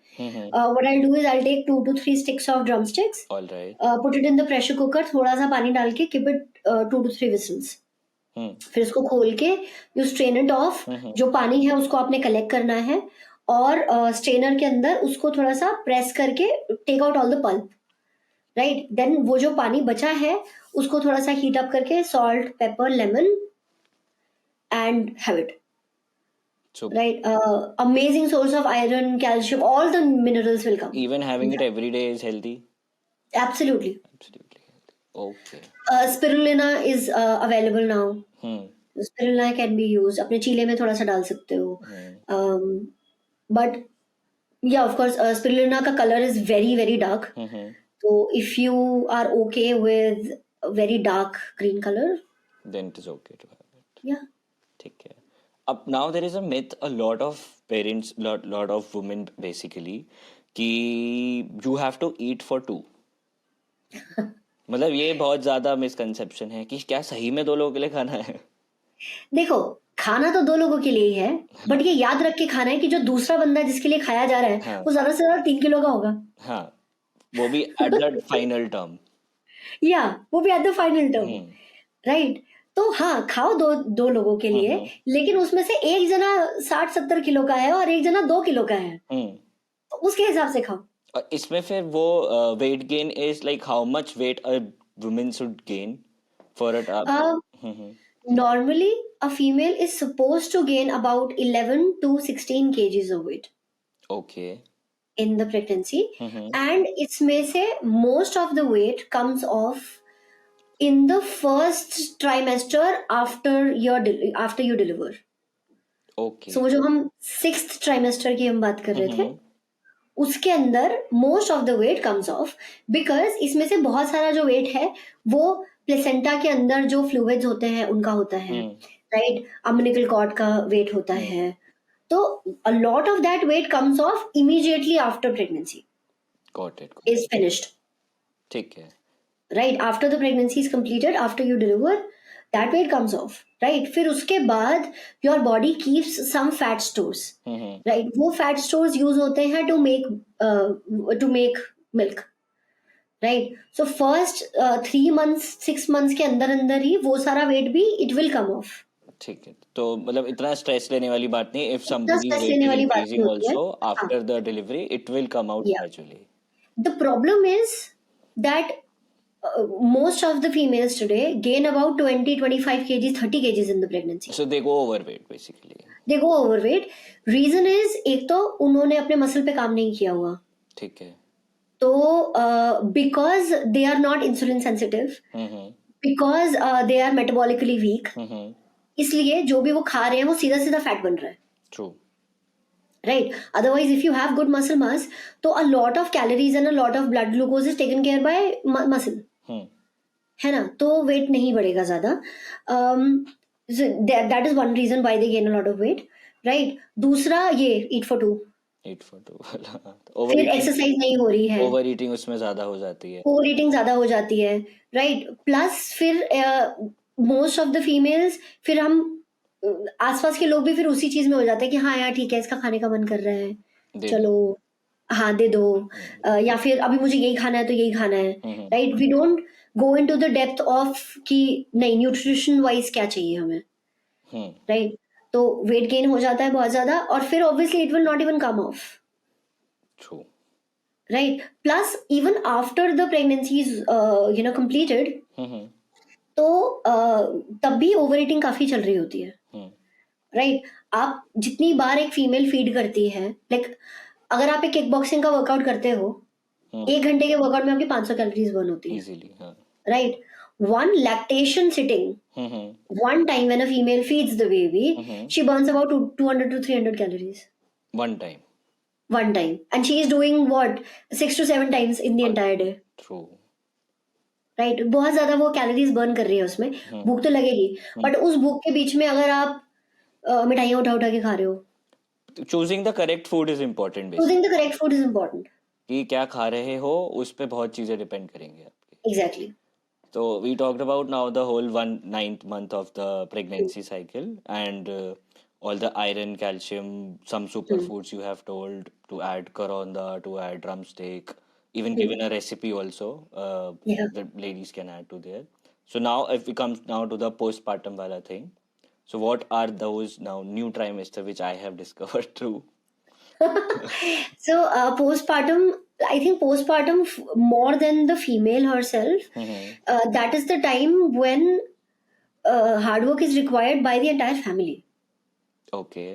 Speaker 2: what I'll do is I'll take 2 to 3 sticks of drumsticks,
Speaker 1: All right.
Speaker 2: put it in the pressure cooker, थोड़ा सा पानी डाल के keep it 2 to 3 whistles. फिर इसको खोल के यू स्ट्रेन इट ऑफ. जो पानी है उसको आपने कलेक्ट करना है और स्ट्रेनर के अंदर उसको थोड़ा सा प्रेस करके take out all the pulp. Right, then वो जो पानी बचा है उसको थोड़ा सा हीट अप करके salt, pepper, lemon and have it.
Speaker 1: So
Speaker 2: Right, amazing source of iron, calcium, all the minerals will come.
Speaker 1: even having it every day is healthy.
Speaker 2: Absolutely.
Speaker 1: Absolutely healthy. Okay.
Speaker 2: Spirulina is available now.
Speaker 1: Hmm.
Speaker 2: Spirulina can be used. अपने चीले में थोड़ा सा डाल सकते हो. But yeah, of course, spirulina का color is very very dark. So if you are okay with a very dark green color,
Speaker 1: Then it is okay to have it.
Speaker 2: yeah.
Speaker 1: ठीक है. Up now there is a myth, a lot of parents, lot of women basically, कि you have to eat for two. मतलब ये बहुत ज्यादा misconception है कि क्या सही में 2 लोगों के लिए खाना है.
Speaker 2: देखो, खाना तो 2 लोगों के लिए ही है, बट ये याद रख के खाना है कि जो दूसरा बंदा जिसके लिए खाया जा रहा है,
Speaker 1: हाँ.
Speaker 2: वो ज्यादा से ज्यादा 3 किलो का होगा.
Speaker 1: हाँ, वो भी at the final term.
Speaker 2: या वो भी at the final term. Right, तो हाँ, खाओ दो लोगों के लिए, लेकिन उसमें से एक जना 60-70 किलो का है और एक जना 2 किलो का है, तो उसके हिसाब से खाओ.
Speaker 1: और इसमें फिर वो weight gain is like how much weight a woman should gain for it.
Speaker 2: Normally a female is supposed to gain about 11 to 16 kgs of weight
Speaker 1: Okay.
Speaker 2: in the pregnancy, and इसमें से most of the weight comes off in the first trimester after you deliver.
Speaker 1: Okay.
Speaker 2: So वो जो हम 6th trimester की हम बात कर रहे थे, उसके अंदर most of the weight comes off because इसमें से बहुत सारा जो weight है वो प्लेसेंटा के अंदर जो फ्लूइड्स होते हैं उनका होता है. राइट, अम्बिलिकल कॉर्ड का वेट होता है. तो a lot of that weight comes off immediately after pregnancy.
Speaker 1: Got it.
Speaker 2: Is finished.
Speaker 1: ठीक है.
Speaker 2: Right, after the pregnancy is completed, after you deliver, that weight comes off. Right, फिर उसके बाद your body keeps some fat stores. Right, वो fat stores use होते हैं to make milk. Right, so first 3 months 6 months के अंदर ही वो सारा weight भी it will come off.
Speaker 1: ठीक है, तो मतलब इतना स्ट्रेस लेने वाली बात नहीं. If somebody's
Speaker 2: stress
Speaker 1: weight
Speaker 2: लेने
Speaker 1: is
Speaker 2: वाली बात
Speaker 1: increasing
Speaker 2: नहीं होती है.
Speaker 1: also after the delivery, it will come out gradually.
Speaker 2: The problem is that most of the females today gain about 20-25 kgs, 30 kgs in the pregnancy.
Speaker 1: So they go overweight basically.
Speaker 2: They go overweight. Reason is, एक तो उन्होंने अपने muscle पे काम नहीं किया हुआ.
Speaker 1: ठीक है.
Speaker 2: तो because they are not insulin sensitive, because they are metabolically weak, इसलिए जो भी वो खा रहे हैं वो सीधा सीधा फैट बन रहा है.
Speaker 1: True.
Speaker 2: Right, otherwise if you have good muscle mass, तो a lot of calories and a lot of blood glucose is taken care by muscle. है ना, तो वेट नहीं बढ़ेगा ज्यादा. That is one reason why they gain a lot of weight. Right, दूसरा ये eat for two. फिर exercise नहीं हो रही है,
Speaker 1: ओवर ईटिंग उसमें ज्यादा हो जाती है.
Speaker 2: ओवर ईटिंग ज्यादा हो जाती है. राइट, प्लस फिर मोस्ट ऑफ द फीमेल्स, फिर हम आसपास के लोग भी फिर उसी चीज में हो जाते हैं कि हाँ यार ठीक है, इसका खाने का मन कर रहा है, चलो हाँ दे दो, या फिर अभी मुझे यही खाना है तो यही खाना है. Right, we don't go into the depth of कि नहीं न्यूट्रिशन वाइज क्या चाहिए हमें. राइट, तो वेट गेन हो जाता है बहुत ज्यादा और फिर obviously it will not even come of.
Speaker 1: True.
Speaker 2: Right, plus even after the pregnancy is completed, तो तब भी ओवर ईटिंग काफी चल रही होती है. राइट, आप जितनी बार एक फीमेल फीड करती है, लाइक अगर आप एक किक बॉक्सिंग का वर्कआउट करते हो, 1 घंटे के वर्कआउट में आपकी 500 कैलोरीज बर्न होती है. Right, one lactation sitting, one time when a female feeds the baby, she burns about 200 to 300 calories. One time, and she is doing what 6 to 7 times in the entire day.
Speaker 1: True.
Speaker 2: Right, बहुत ज्यादा वो calories burn कर रही है उसमें. भूख तो लगेगी, बट उस भूख के बीच में अगर आप मिठाइयाँ उठा उठा के खा रहे हो.
Speaker 1: Choosing the correct food is important.
Speaker 2: Choosing the correct food is important.
Speaker 1: कि क्या खा रहे हो उस पे बहुत चीजें डिपेंड करेंगे आपकी.
Speaker 2: Exactly.
Speaker 1: So we talked about now the whole 9th month of the pregnancy cycle, and all the iron, calcium, some superfoods you have told to add karanda, to add drumstick, even given a recipe also
Speaker 2: Yeah.
Speaker 1: that ladies can add to there. So now if we come now to the postpartum wala thing, so what are those now new trimester which I have discovered through?
Speaker 2: So postpartum, I think postpartum more than the female herself,
Speaker 1: Mhm.
Speaker 2: that is the time when hard work is required by the entire family.
Speaker 1: Okay.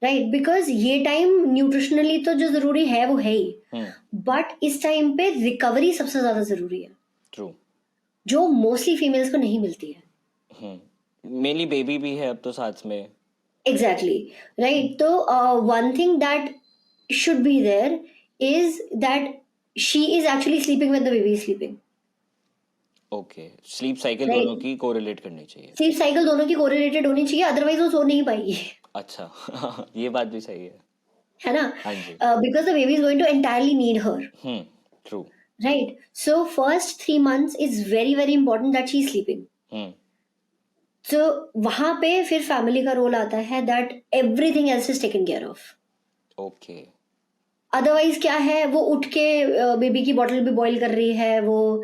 Speaker 2: Right because ये time nutritionally तो जो जरूरी है वो है ही
Speaker 1: Hmm.
Speaker 2: But इस time पे recovery सबसे ज्यादा जरूरी है
Speaker 1: True.
Speaker 2: जो मोस्टली फीमेल्स को नहीं मिलती है
Speaker 1: Hmm. मेनली बेबी भी है अब तो साथ में.
Speaker 2: एग्जैक्टली राइट तो one thing that should be there is that she is actually sleeping when the baby is sleeping
Speaker 1: okay. Sleep cycle
Speaker 2: Right.
Speaker 1: दोनों की कोरिलेट करनी चाहिए.
Speaker 2: स्लीप साइकिल दोनों की कोरिलेटेड होनी चाहिए अदरवाइज वो सो नहीं पाएगी
Speaker 1: अच्छा. ये बात भी सही है.
Speaker 2: है ना
Speaker 1: हाँ जी.
Speaker 2: Because the baby is going to entirely need her
Speaker 1: true.
Speaker 2: Right so first 3 months is very very important that she is sleeping तो वहां पे फिर फैमिली का रोल आता है that everything else is taken care of
Speaker 1: okay.
Speaker 2: Otherwise क्या है वो उठ के बेबी की बॉटल भी बॉईल कर रही है वो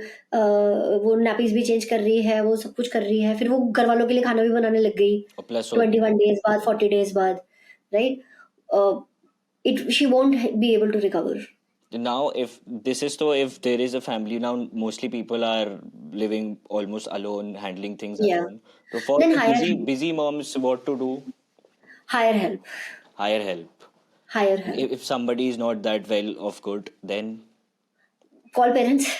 Speaker 2: नैपीज भी चेंज कर रही है वो सब कुछ कर रही है फिर वो घर वालों के लिए खाना भी बनाने लग गई
Speaker 1: और प्लस
Speaker 2: 21 डेज बाद 40 डेज बाद right it she won't be able to recover
Speaker 1: now if this is so if there is a family now mostly people are living almost alone handling things
Speaker 2: Yeah.
Speaker 1: alone. So for
Speaker 2: Then
Speaker 1: the
Speaker 2: hire
Speaker 1: busy
Speaker 2: help.
Speaker 1: busy moms what to do?
Speaker 2: Hire help
Speaker 1: Hire help.
Speaker 2: Hire help
Speaker 1: If somebody is not that well of good then
Speaker 2: call parents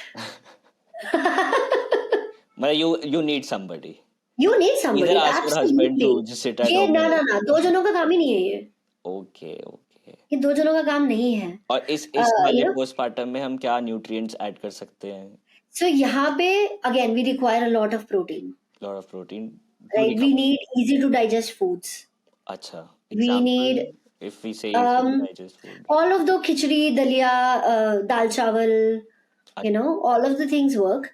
Speaker 1: you need somebody.
Speaker 2: You need somebody
Speaker 1: Either ask your husband to just sit at
Speaker 2: ये
Speaker 1: home
Speaker 2: ना
Speaker 1: and-
Speaker 2: ना ना दो जनों का काम ही नहीं है ये
Speaker 1: Okay.
Speaker 2: ये दो जनों का काम नहीं है
Speaker 1: और इस वाले
Speaker 2: you know?
Speaker 1: पोस्टपार्टम में हम क्या न्यूट्रिएंट्स ऐड कर सकते हैं?
Speaker 2: सो यहाँ पे again we require a lot of protein
Speaker 1: lot of protein.
Speaker 2: Right we need easy to digest foods
Speaker 1: अच्छा.
Speaker 2: We need,
Speaker 1: if we say easy to digest food.
Speaker 2: all of the खिचड़ी दलिया दाल चावल you know all of the things work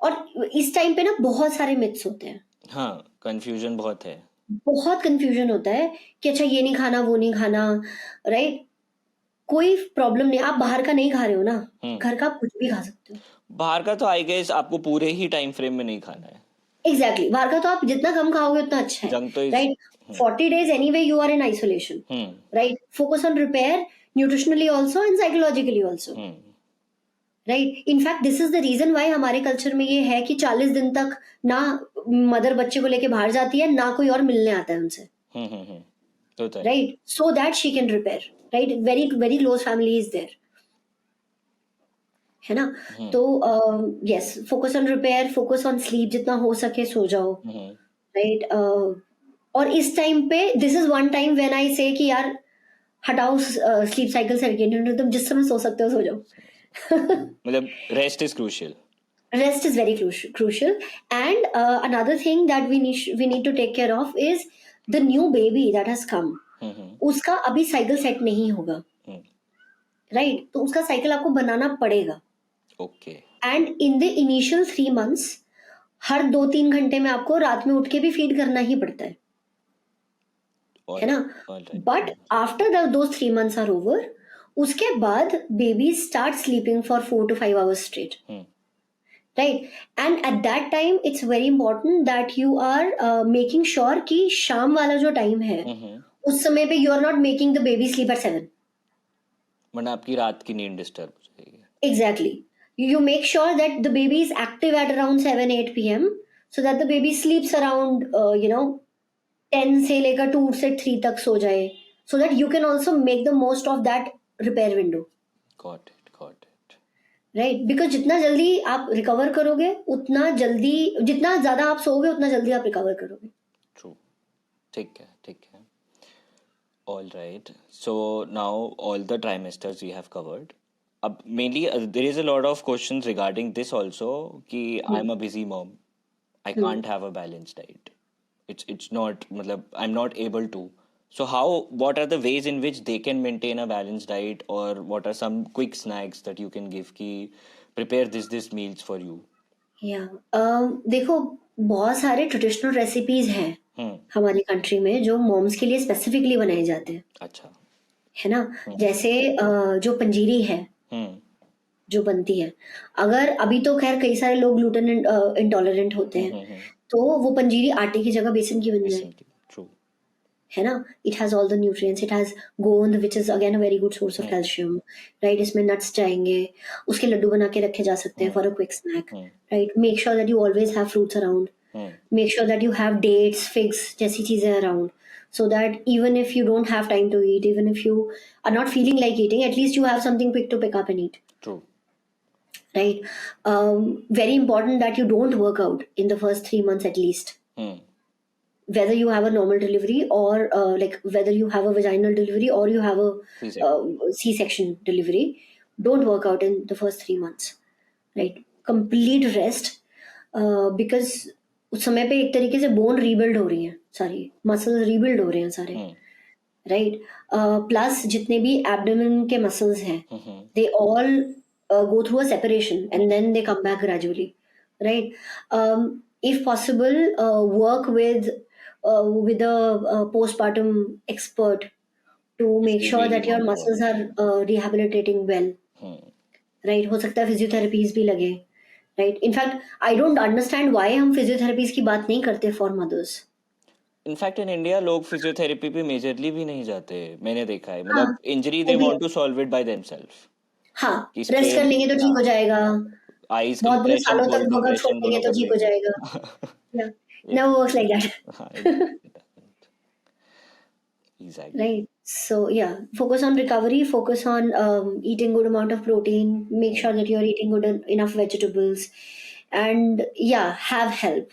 Speaker 2: और इस time पे ना बहुत सारे myths होते हैं
Speaker 1: हाँ, कंफ्यूजन बहुत है.
Speaker 2: बहुत कंफ्यूजन होता है कि अच्छा ये नहीं खाना वो नहीं खाना राइट कोई प्रॉब्लम नहीं आप बाहर का नहीं खा रहे हो ना घर का आप कुछ भी खा सकते हो
Speaker 1: बाहर का तो आई गेस आपको पूरे ही टाइम फ्रेम में नहीं खाना है.
Speaker 2: एग्जैक्टली बाहर का तो आप जितना कम खाओगे उतना अच्छा है
Speaker 1: जंक तो
Speaker 2: right 40 days anyway you are in isolation right focus on repair nutritionally also and psychologically also right in fact this is the reason why हमारे कल्चर में ये है कि 40 दिन तक ना मदर बच्चे को लेके बाहर जाती है ना कोई और मिलने आता है उनसे
Speaker 1: होता है.
Speaker 2: right so that she can repair right very very close family is there है ना तो yes focus on repair focus on sleep जितना हो सके सो जाओ right और इस टाइम पे this is one time when I से कि यार हटाओ स्लीप साइकिल सर्केडियन तुम जिस समय सो सकते हो सो जाओ
Speaker 1: मतलब rest is crucial.
Speaker 2: rest is very crucial and another thing that we need to take care of is the new baby that has come उसका अभी साइकिल सेट नहीं होगा राइट तो उसका साइकिल आपको बनाना पड़ेगा
Speaker 1: okay.
Speaker 2: And in the initial 3 months हर 2-3 घंटे में आपको रात में उठ के भी फीड करना ही पड़ता है है ना but after those 3 months are over उसके बाद baby start sleeping for 4 to 5 hours straight right and at that time it's very important that you are making sure कि शाम वाला जो टाइम है उस समय पे you are not making the baby sleep at 7
Speaker 1: वरना आपकी रात की नींद डिस्टर्ब हो जाएगी.
Speaker 2: exactly you make sure that the baby is active at around 7-8 p.m. so that the baby sleeps around 10 से लेकर 2 से 3 तक सो जाए so that you can also make the most of that repair window
Speaker 1: Got it.
Speaker 2: Right because जितना जल्दी आप recover करोगे उतना जल्दी जितना ज्यादा आप सोओगे उतना जल्दी आप रिकवर करोगे
Speaker 1: True. ठीक है. All right. So now all the trimesters we have covered. अब mainly there is a lot of questions regarding this also कि I'm a busy mom. I can't have a balanced diet. It's not मतलब I'm not able to. So what are the ways in which they can maintain a balanced diet or what are some quick snacks that you can give कि prepare this meals for you?
Speaker 2: या देखो बहुत सारे traditional recipes हैं हमारी country में जो moms के लिए स्पेसिफिकली बनाए जाते हैं,
Speaker 1: अच्छा।
Speaker 2: है ना? जैसे जो पंजीरी है
Speaker 1: हम्म
Speaker 2: जो बनती है, अगर अभी तो खैर कई सारे लोग ग्लूटेन इंटॉलरेंट होते हैं, तो वो पंजीरी आटे की जगह बेसन की बन जाए,
Speaker 1: ट्रू।
Speaker 2: है ना? It has all the nutrients, it has gond which is again a very good source of calcium, right? इसमें नट्स जाएंगे, उसके लड्डू बना के रखे जा सकते हैं for a quick snack, right? Make sure that you always have fruits around, make sure that you have dates, figs जैसी चीजें around, so that even if you don't have time to eat, even if you are not feeling like eating, at least you have something quick to pick up and eat,
Speaker 1: True.
Speaker 2: right? Very important that you don't work out in the first 3 months at least, whether you have a normal delivery or like whether you have a vaginal delivery or you have a C-section delivery. Don't work out in the first 3 months, right? Complete rest, because उस समय पे एक तरीके से bone rebuild हो रही हैं, सारी मसल्स रीबिल्ड हो रहे हैं सारे, राइट? प्लस जितने भी एब्डोमेन के मसल्स हैं, they all go through a separation and then they come back gradually, right? If possible, work with a postpartum expert to make
Speaker 1: we
Speaker 2: sure
Speaker 1: really
Speaker 2: that your
Speaker 1: want to
Speaker 2: muscles are rehabilitating well, right? हो सकता है physiotherapies भी लगे, right? In fact I don't understand why हम physiotherapies की बात नहीं करते for mothers.
Speaker 1: In fact in India लोग फिजियोथेरेपी पे मेजरली भी नहीं जाते, मैंने देखा है.
Speaker 2: हाँ,
Speaker 1: मतलब इंजरी
Speaker 2: वो
Speaker 1: दे
Speaker 2: भी
Speaker 1: want to solve it by themselves.
Speaker 2: हाँ,
Speaker 1: कि
Speaker 2: रेस्ट कर
Speaker 1: स्ट्रेन,
Speaker 2: लेंगे तो ठीक हो जाएगा,
Speaker 1: आईज
Speaker 2: बहुत बड़े
Speaker 1: कंप्रेशन,
Speaker 2: सालों तक
Speaker 1: कोल्ड
Speaker 2: वर्कआउट छोड़
Speaker 1: कंप्रेशन
Speaker 2: देंगे
Speaker 1: दोनों
Speaker 2: तो
Speaker 1: कर
Speaker 2: ठीक हो
Speaker 1: लेंगे.
Speaker 2: जाएगा. Never works like that.
Speaker 1: हाँ, exactly.
Speaker 2: Right. So yeah, focus on recovery, focus on eating good amount of protein, make sure that you're eating good enough vegetables, and yeah, have help.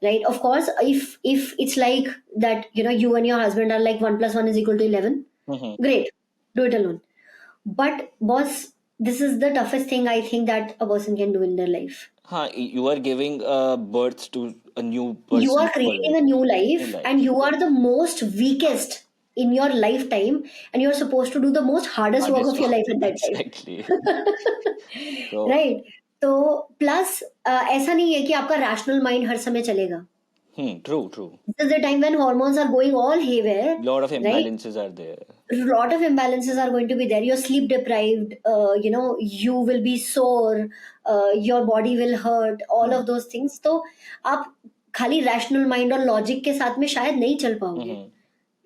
Speaker 2: Right. Of course, if it's like that, you and your husband are like 1 + 1 = 11, great, do it alone. But boss, this is the toughest thing I think that a person can do in their life.
Speaker 1: हाँ, you are giving birth to a new
Speaker 2: You are
Speaker 1: person.
Speaker 2: creating a new life, and you are the most weakest in your lifetime, and you're supposed to do the most hardest work of your life at that time.
Speaker 1: Exactly. So,
Speaker 2: right? तो plus ऐसा नहीं है कि आपका rational mind हर समय चलेगा.
Speaker 1: true.
Speaker 2: This is the time when hormones are going all haywire,
Speaker 1: Lot of
Speaker 2: right?
Speaker 1: imbalances are there.
Speaker 2: Lot of imbalances are going to be there. You're sleep deprived, you will be sore, your body will hurt, all of those things. तो आप खाली rational mind और logic के साथ में शायद नहीं चल पाओगे.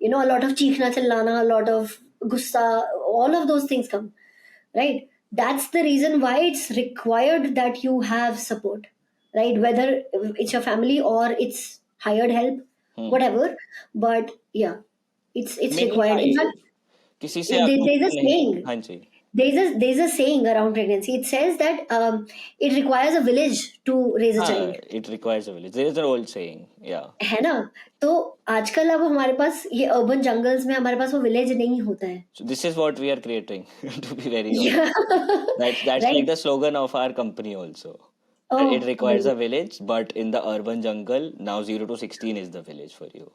Speaker 2: A lot of चीखना चिल्लाना, a lot of गुस्सा, all of those things come, right? That's the reason why it's required that you have support, right? Whether it's your family or it's hired help, whatever. But yeah, it's
Speaker 1: मैंने
Speaker 2: required. In fact,
Speaker 1: किसी से आपको
Speaker 2: there's a
Speaker 1: नहीं.
Speaker 2: saying.
Speaker 1: हाँ जी.
Speaker 2: There's a saying around pregnancy. It says that it requires a village to raise a child.
Speaker 1: It requires a village. There is an old saying. Yeah.
Speaker 2: है ना? तो आजकल अब हमारे पास ये अर्बन जंगल्स में हमारे पास वो विलेज नहीं होता है.
Speaker 1: So this is what we are creating. To be very honest.
Speaker 2: Yeah.
Speaker 1: That's
Speaker 2: Right.
Speaker 1: like the slogan of our company also.
Speaker 2: Oh,
Speaker 1: It requires a village, but in the urban jungle, now 0 to 16 is the village for you.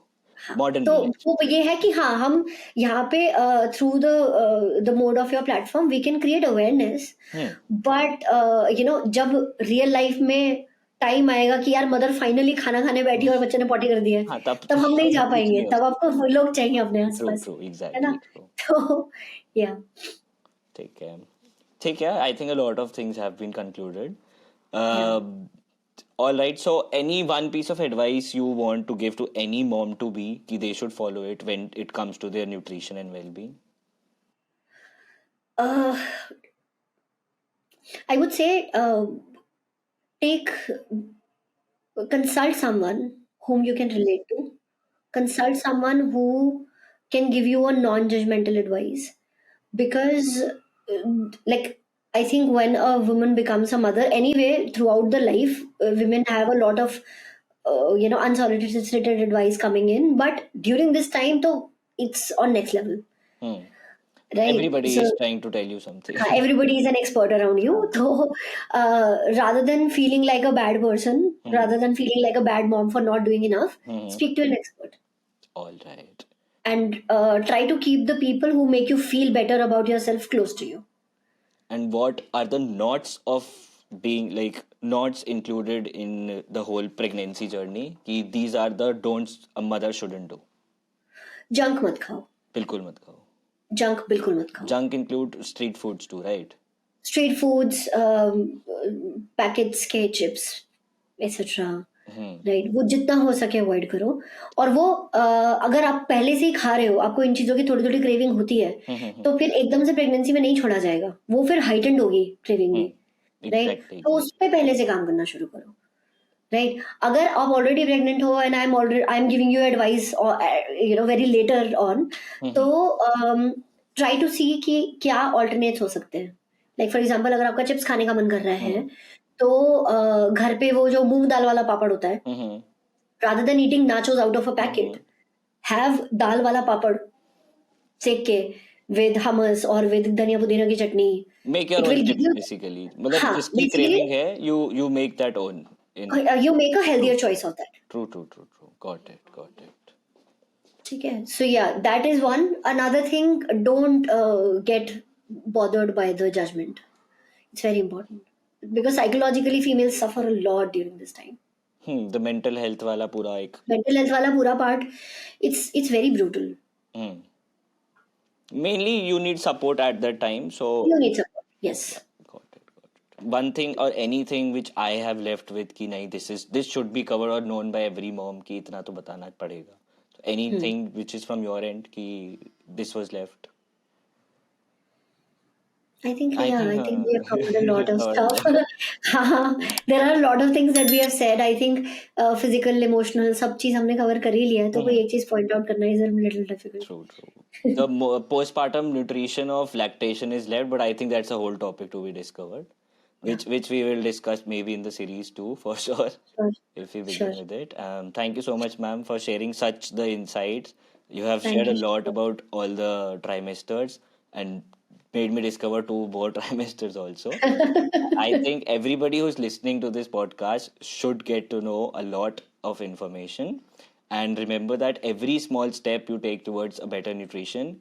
Speaker 1: Modern
Speaker 2: तो
Speaker 1: village.
Speaker 2: वो ये है कि हाँ, हम यहाँ पे through the mode of your platform we can create awareness, but जब रियल लाइफ में टाइम आएगा कि यार मदर फाइनली खाना खाने बैठी और बच्चे ने पॉटी कर दिया है,
Speaker 1: हाँ,
Speaker 2: तब हम नहीं जा
Speaker 1: कुछ
Speaker 2: पाएंगे.
Speaker 1: नहीं हो
Speaker 2: तब आपको वो लोग चाहिए अपने
Speaker 1: True,
Speaker 2: आसपास,
Speaker 1: true,
Speaker 2: है
Speaker 1: exactly.
Speaker 2: ना?
Speaker 1: True.
Speaker 2: तो या
Speaker 1: Take care. I think a lot of things have been concluded. All right. So, any one piece of advice you want to give to any mom to be, कि they should follow it when it comes to their nutrition and well-being?
Speaker 2: I would say consult someone whom you can relate to. Consult someone who can give you a non-judgmental advice, because like I think when a woman becomes a mother anyway, throughout the life, women have a lot of unsolicited advice coming in, but during this time though, it's on next level, right?
Speaker 1: Everybody
Speaker 2: So
Speaker 1: is trying to tell you something.
Speaker 2: everybody is an expert around you. So rather than feeling like a bad person, rather than feeling like a bad mom for not doing enough, speak to an expert.
Speaker 1: All right.
Speaker 2: And try to keep the people who make you feel better about yourself close to you.
Speaker 1: And what are the knots of being like nots included in the whole pregnancy journey कि these are the don'ts a mother shouldn't do.
Speaker 2: Junk मत खाओ,
Speaker 1: बिल्कुल मत खाओ.
Speaker 2: Junk बिल्कुल मत खाओ.
Speaker 1: Junk include street foods too, right?
Speaker 2: Street foods, packets के चिप्स एक्सेट्रा, राइट, वो जितना हो सके अवॉइड करो. और वो अगर आप पहले से ही खा रहे हो, आपको इन चीज़ों की थोड़ी थोड़ी क्रेविंग होती है, तो फिर एकदम से प्रेगनेंसी में नहीं छोड़ा जाएगा, वो फिर हाइटेंड होगी क्रेविंग भी, राइट.
Speaker 1: Exactly.
Speaker 2: तो उस पे पहले से काम करना शुरू करो, राइट. अगर आप ऑलरेडी प्रेग्नेंट हो and I am giving you advice very later on, तो ट्राई टू सी कि क्या ऑल्टरनेट्स हो सकते हैं. लाइक फॉर एग्जाम्पल, अगर आपका चिप्स खाने का मन कर रहा है, तो घर पे वो जो मूंग दाल वाला पापड़ होता है, rather than eating nachos out of a packet, have दाल वाला पापड़ सेक के with hummus or with धनिया पुदीना की चटनी.
Speaker 1: Make your
Speaker 2: It
Speaker 1: own
Speaker 2: will give
Speaker 1: chips
Speaker 2: you-
Speaker 1: basically. मतलब
Speaker 2: हाँ,
Speaker 1: जिसकी
Speaker 2: basically-
Speaker 1: craving है, you make that own.
Speaker 2: You make a healthier choice of that.
Speaker 1: True. Got it.
Speaker 2: ठीक है. So yeah, that is one. Another thing, don't get bothered by the judgment. It's very important because psychologically females suffer a lot during this time.
Speaker 1: The mental health वाला पूरा एक.
Speaker 2: Mental health वाला पूरा part, it's very brutal.
Speaker 1: Mainly you need support at that time. So
Speaker 2: You need support. Yes.
Speaker 1: got it. One thing or anything which I have left with कि नहीं, this should be covered or known by every mom कि इतना तो बताना पड़ेगा. So anything which is from your end कि this was left.
Speaker 2: I think
Speaker 1: I
Speaker 2: we
Speaker 1: think,
Speaker 2: have covered a lot of
Speaker 1: covered
Speaker 2: stuff. There are a lot of things that we have said. I think physical, emotional, सब चीज हमने cover कर ही लिया है. तो कोई एक चीज point out करना is a little difficult.
Speaker 1: True. The postpartum nutrition of lactation is left, but I think that's a whole topic to be discovered, which we will discuss maybe in the series too, for sure,
Speaker 2: Sure.
Speaker 1: if we begin
Speaker 2: Sure.
Speaker 1: with it. Thank you so much, ma'am, for sharing such the insights. You have
Speaker 2: Thank
Speaker 1: shared a
Speaker 2: you.
Speaker 1: lot about all the trimesters and made me discover 2 more trimesters also. I think everybody who's listening to this podcast should get to know a lot of information. And remember that every small step you take towards a better nutrition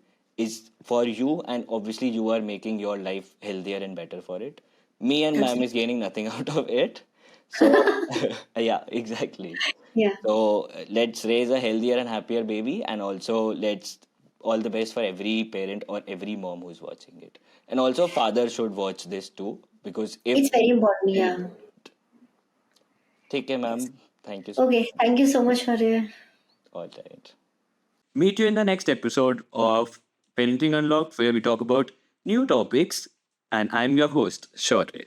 Speaker 1: is for you, and obviously you are making your life healthier and better for it. Me and ma'am is gaining nothing out of it. So, yeah, exactly.
Speaker 2: Yeah.
Speaker 1: So, let's raise a healthier and happier baby, and also let's all the best for every parent or every mom who's watching it. And also, father should watch this too, because if
Speaker 2: It's very important. Yeah.
Speaker 1: ठीक है ma'am, thank you so
Speaker 2: Okay. Thank you so much for your.
Speaker 1: all right.
Speaker 3: Meet you in the next episode of Parenting Unlocked, where we talk about new topics. And I'm your host, Shorey.